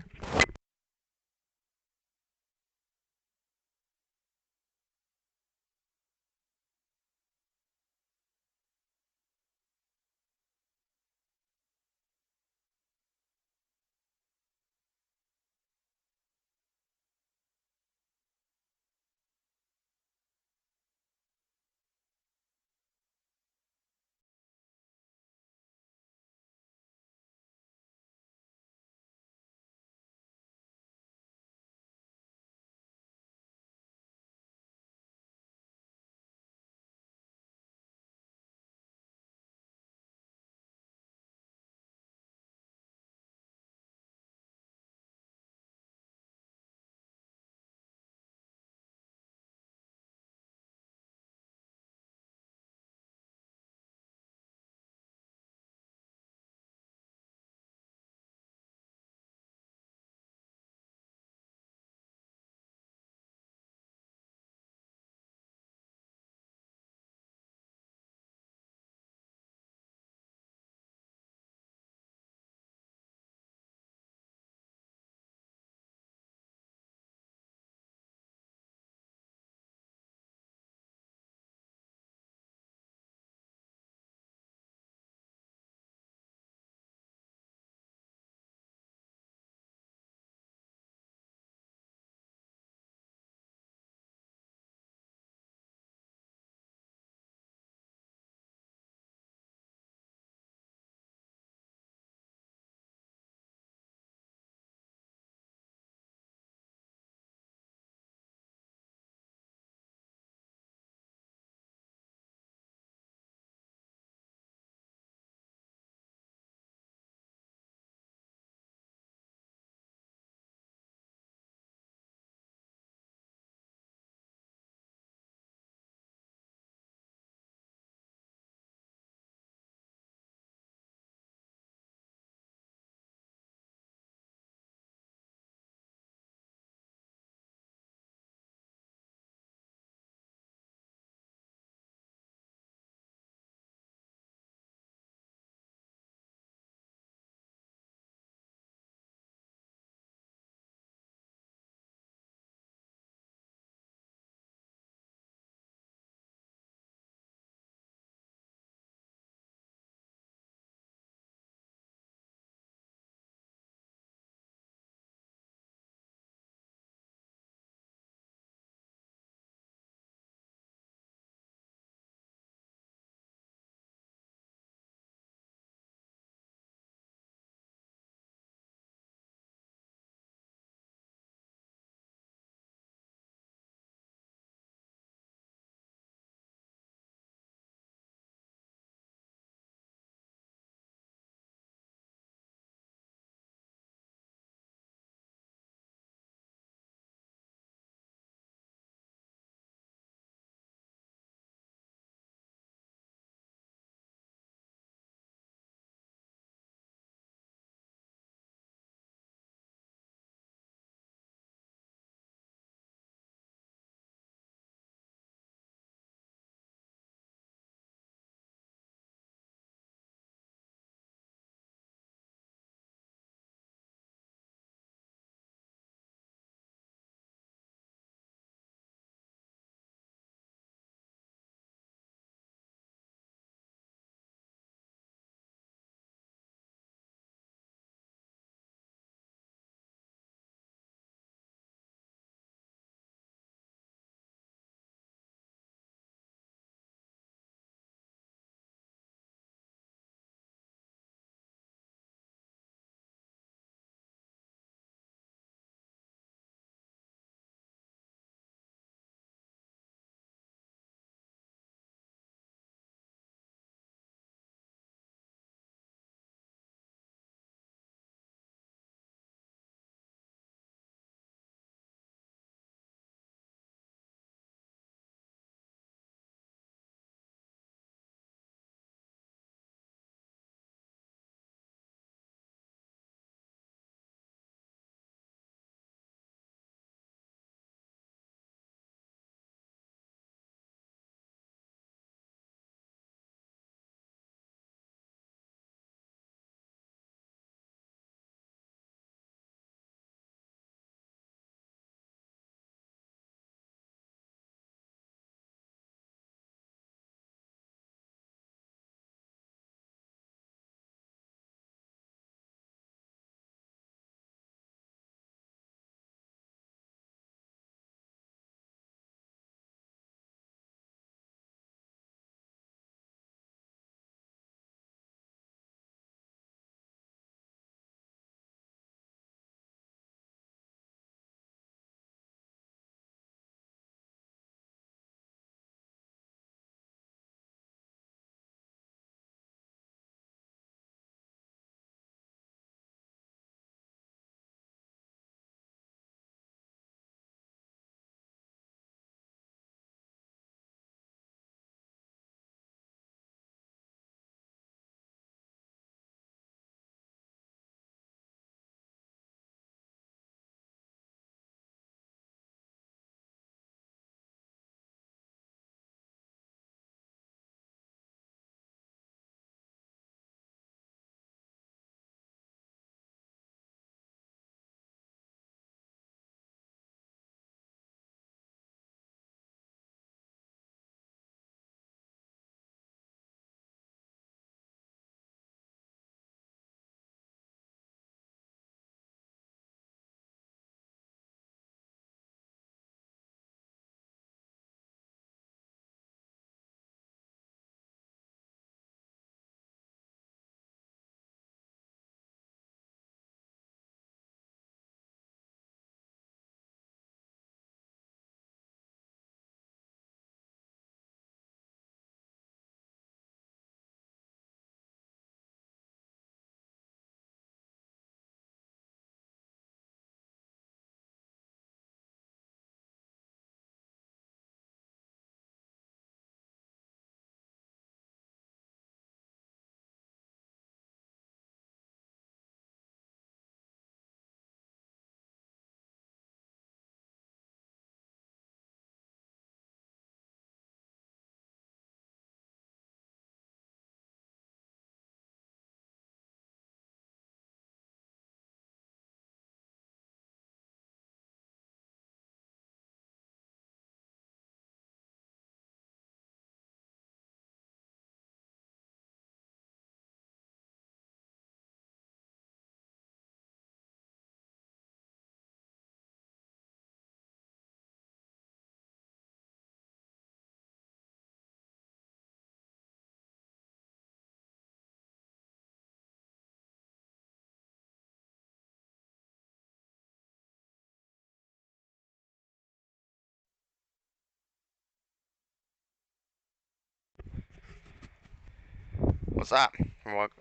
What's up?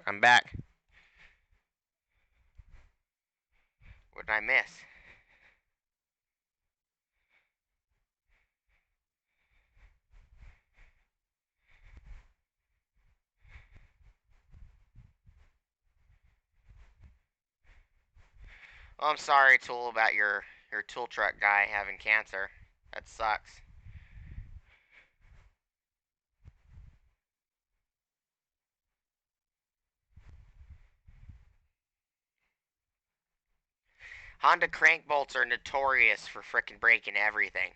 I'm back. What did I miss? Oh, I'm sorry, Tool, about your tool truck guy having cancer. That sucks. Honda crank bolts are notorious for frickin' breaking everything.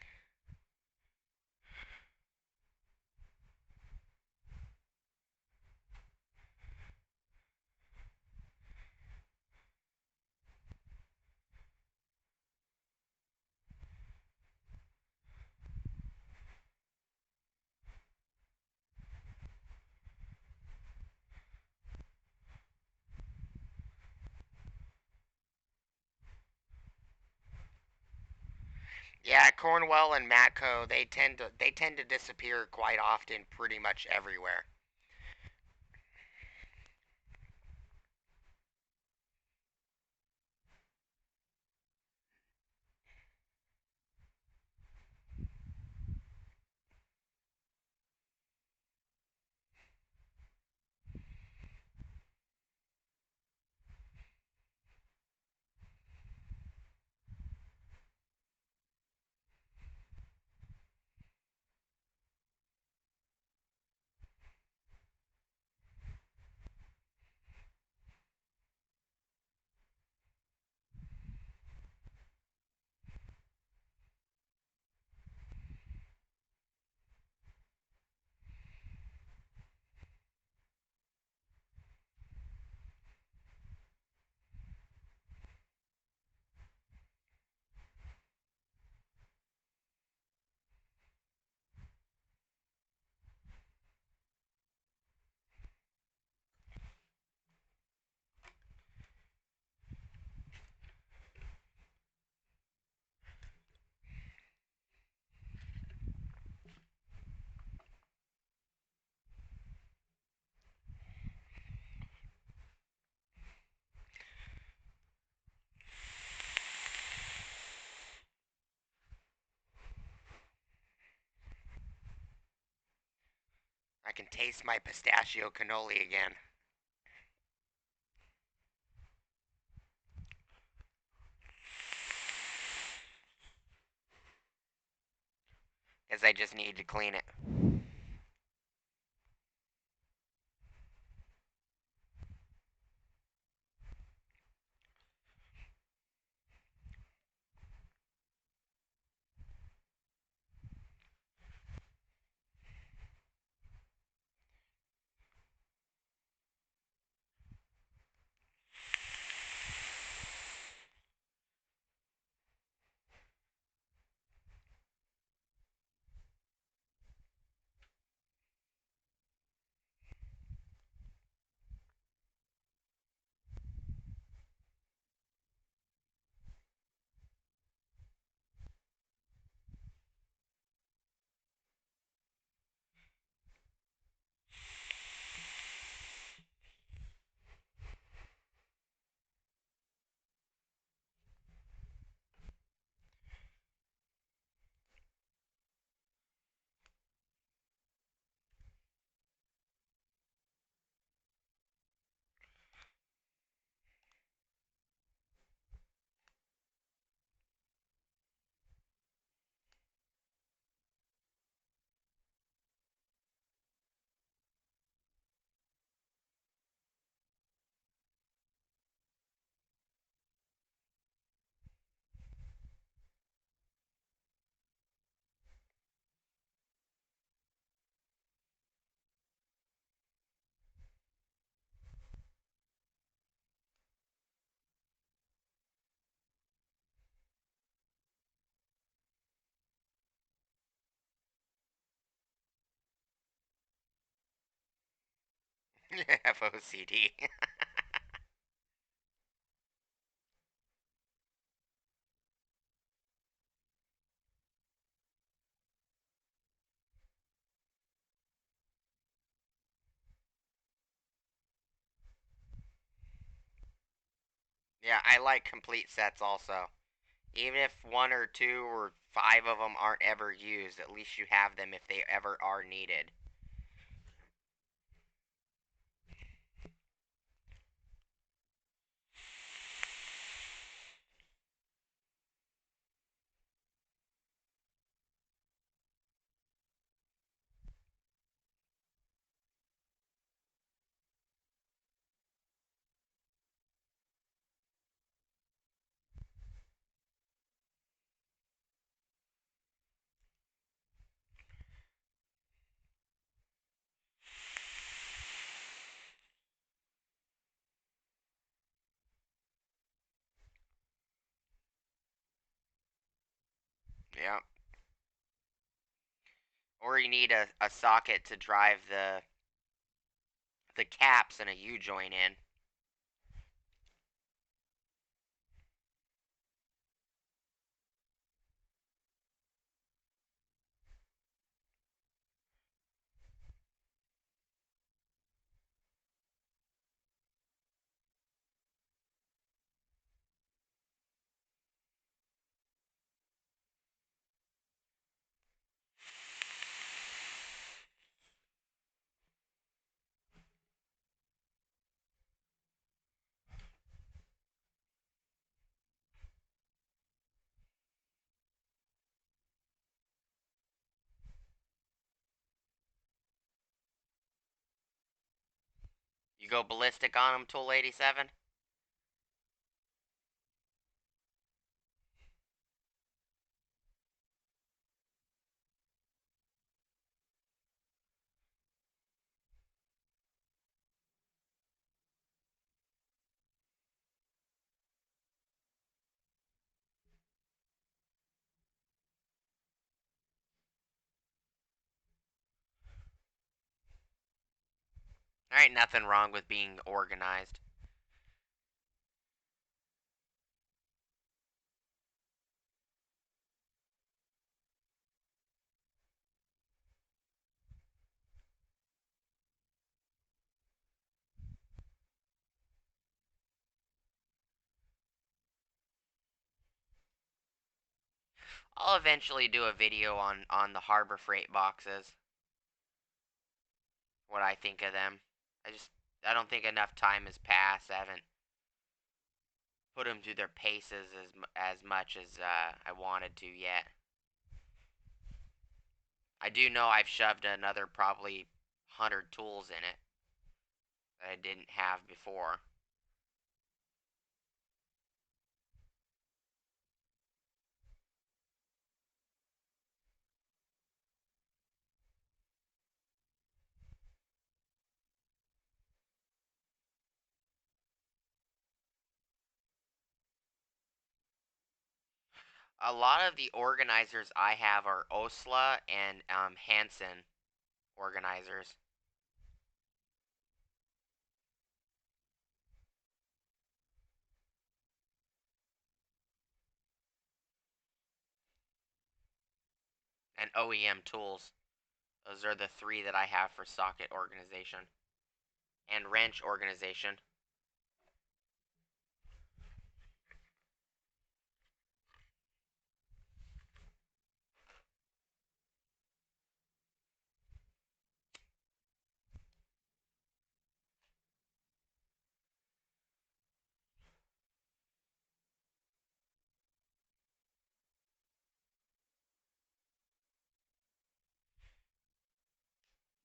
Yeah, Cornwell and Matco, they tend to disappear quite often, pretty much everywhere. I can taste my pistachio cannoli again. Because I just need to clean it. FOCD. Yeah, I like complete sets also. Even if one or two or five of them aren't ever used, at least you have them if they ever are needed. Yeah. Or you need a socket to drive the caps and a U-joint in. You go ballistic on them, Tool 87? There ain't nothing wrong with being organized. I'll eventually do a video on the Harbor Freight boxes. What I think of them. I don't think enough time has passed. I haven't put them through their paces as much as I wanted to yet. I do know I've shoved another probably 100 tools in it that I didn't have before. A lot of the organizers I have are Osla and Hansen organizers. And OEM tools. Those are the three that I have for socket organization. And wrench organization.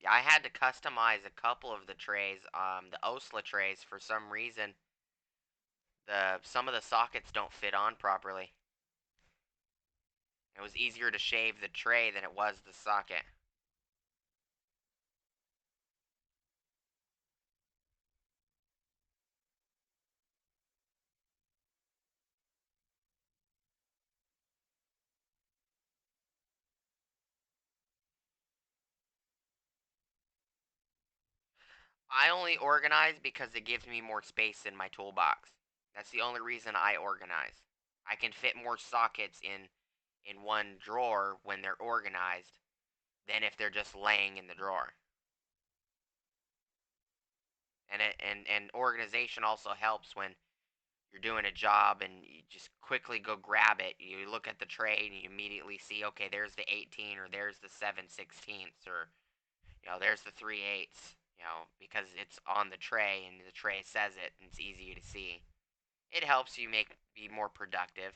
Yeah, I had to customize a couple of the trays. The Osla trays, for some reason, some of the sockets don't fit on properly. It was easier to shave the tray than it was the socket. I only organize because it gives me more space in my toolbox. That's the only reason I organize. I can fit more sockets in one drawer when they're organized than if they're just laying in the drawer. And organization also helps when you're doing a job and you just quickly go grab it. You look at the tray and you immediately see, okay, there's the 18 or there's the 7/16 or there's the 3/8, because it's on the tray and the tray says it and it's easy to see. It helps you be more productive.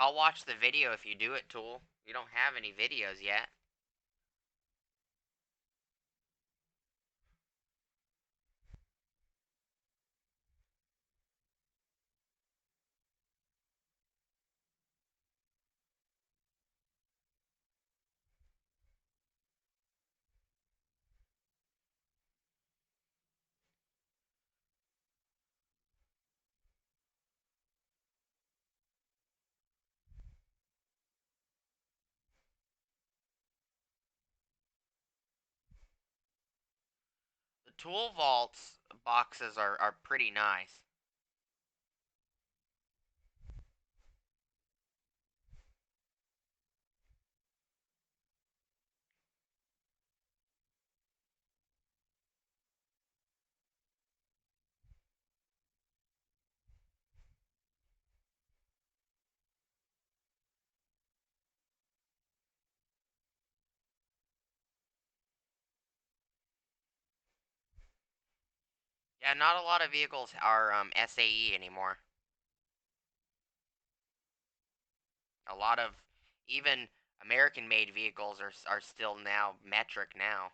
I'll watch the video if you do it, Tool. You don't have any videos yet. The Tool Vaults boxes are pretty nice. Yeah, not a lot of vehicles are SAE anymore. A lot of even American-made vehicles are still now metric now.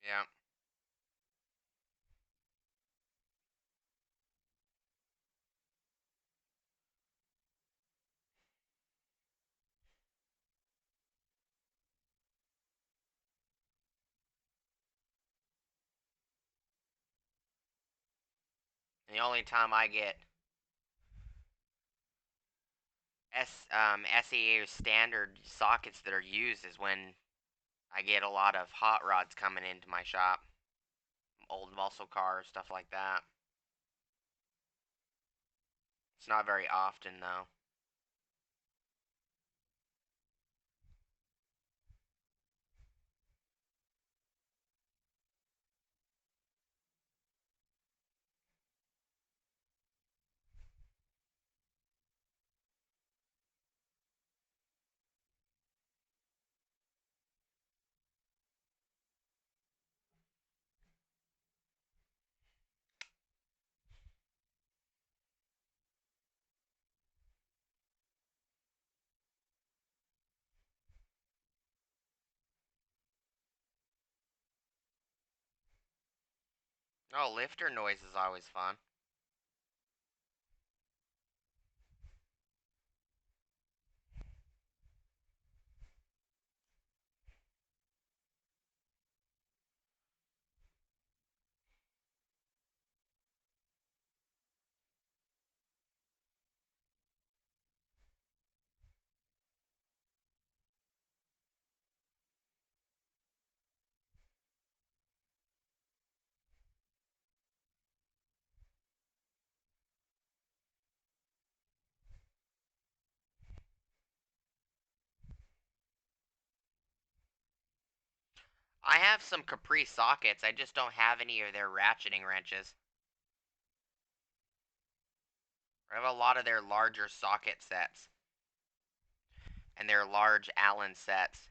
Yeah. And the only time I get SEA standard sockets that are used is when I get a lot of hot rods coming into my shop. Old muscle cars, stuff like that. It's not very often, though. Oh, lifter noise is always fun. I have some Capri sockets. I just don't have any of their ratcheting wrenches. I have a lot of their larger socket sets and their large Allen sets.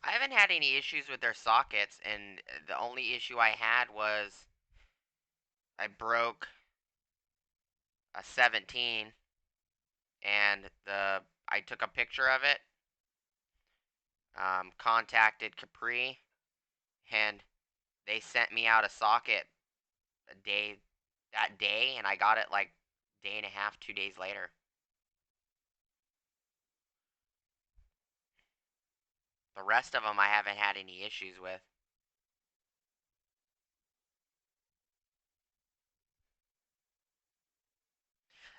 I haven't had any issues with their sockets, and the only issue I had was I broke a 17, and I took a picture of it, contacted Capri, and they sent me out a socket a day that day, and I got it like day and a half, 2 days later. The rest of them I haven't had any issues with.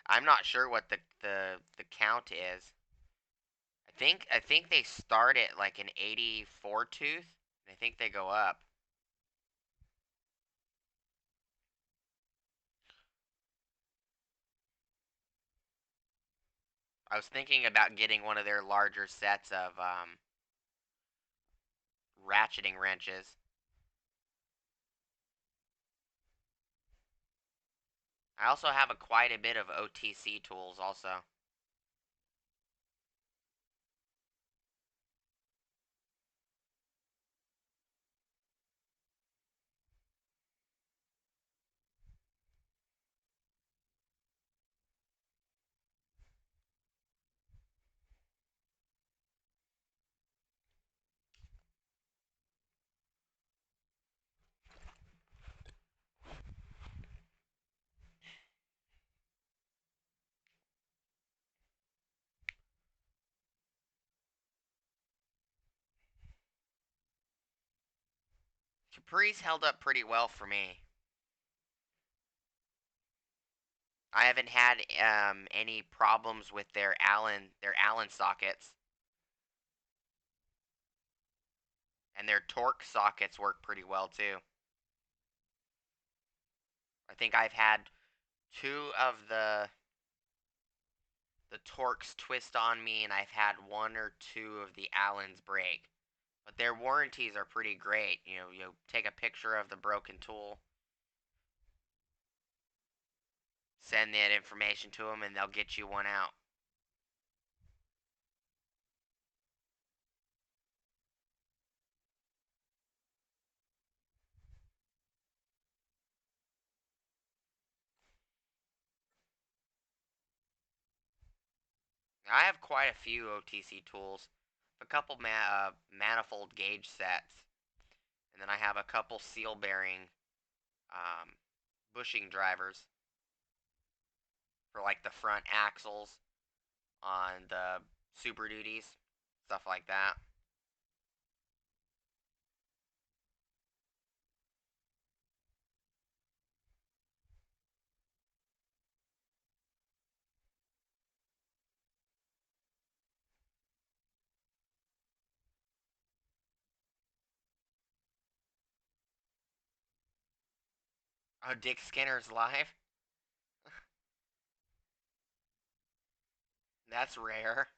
I'm not sure what the count is. I think they start at like an 84 tooth. I think they go up. I was thinking about getting one of their larger sets of ratcheting wrenches. I also have quite a bit of OTC tools also. Capri's held up pretty well for me. I haven't had any problems with their Allen sockets, and their Torx sockets work pretty well too. I think I've had two of the Torx twist on me, and I've had one or two of the Allens break. But their warranties are pretty great. You take a picture of the broken tool, send that information to them, and they'll get you one out. I have quite a few OTC tools, a couple manifold gauge sets, and then I have a couple seal bearing um, bushing drivers for like the front axles on the Super Duties, stuff like that. Oh, Dick Skinner's live? That's rare.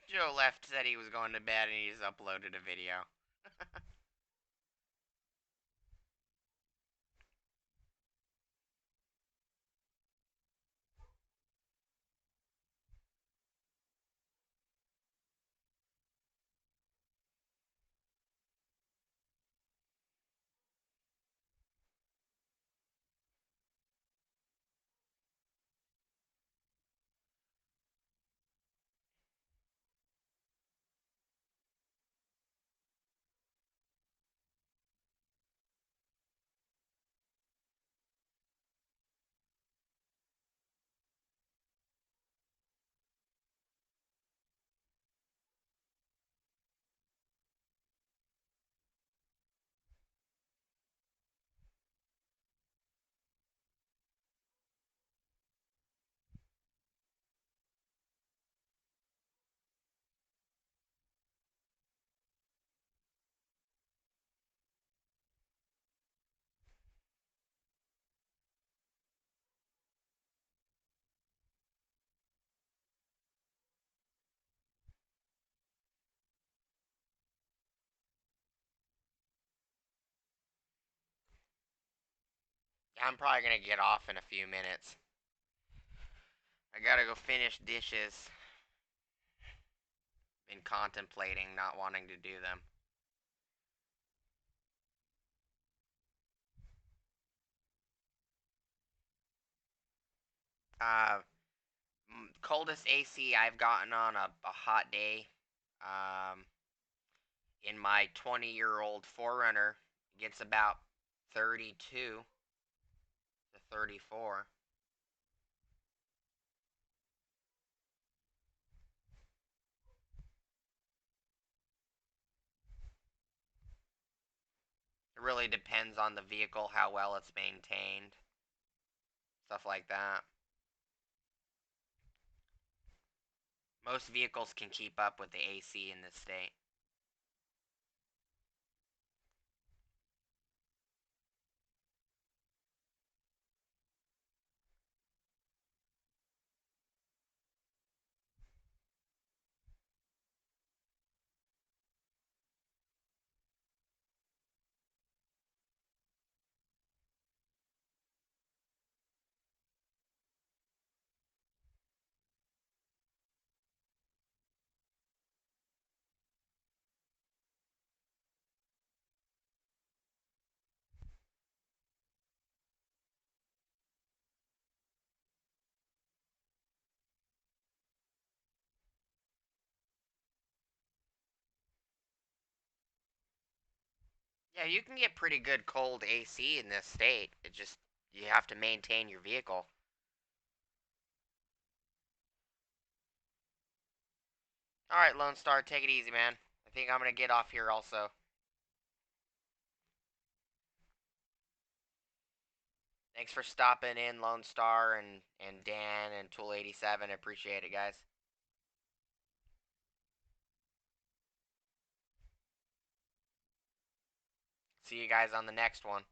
Joe left, said he was going to bed, and he's uploaded a video. I'm probably gonna get off in a few minutes. I gotta go finish dishes. Been contemplating not wanting to do them. Uh, Coldest AC I've gotten on a hot day. Um, in my 20-year-old Forerunner, gets about 32 to 34. It really depends on the vehicle, how well it's maintained, stuff like that. Most vehicles can keep up with the AC in this state. Yeah, you can get pretty good cold AC in this state. It just, you have to maintain your vehicle. Alright, Lone Star, take it easy, man. I think I'm gonna get off here also. Thanks for stopping in, Lone Star, and Dan, and Tool87. I appreciate it, guys. See you guys on the next one.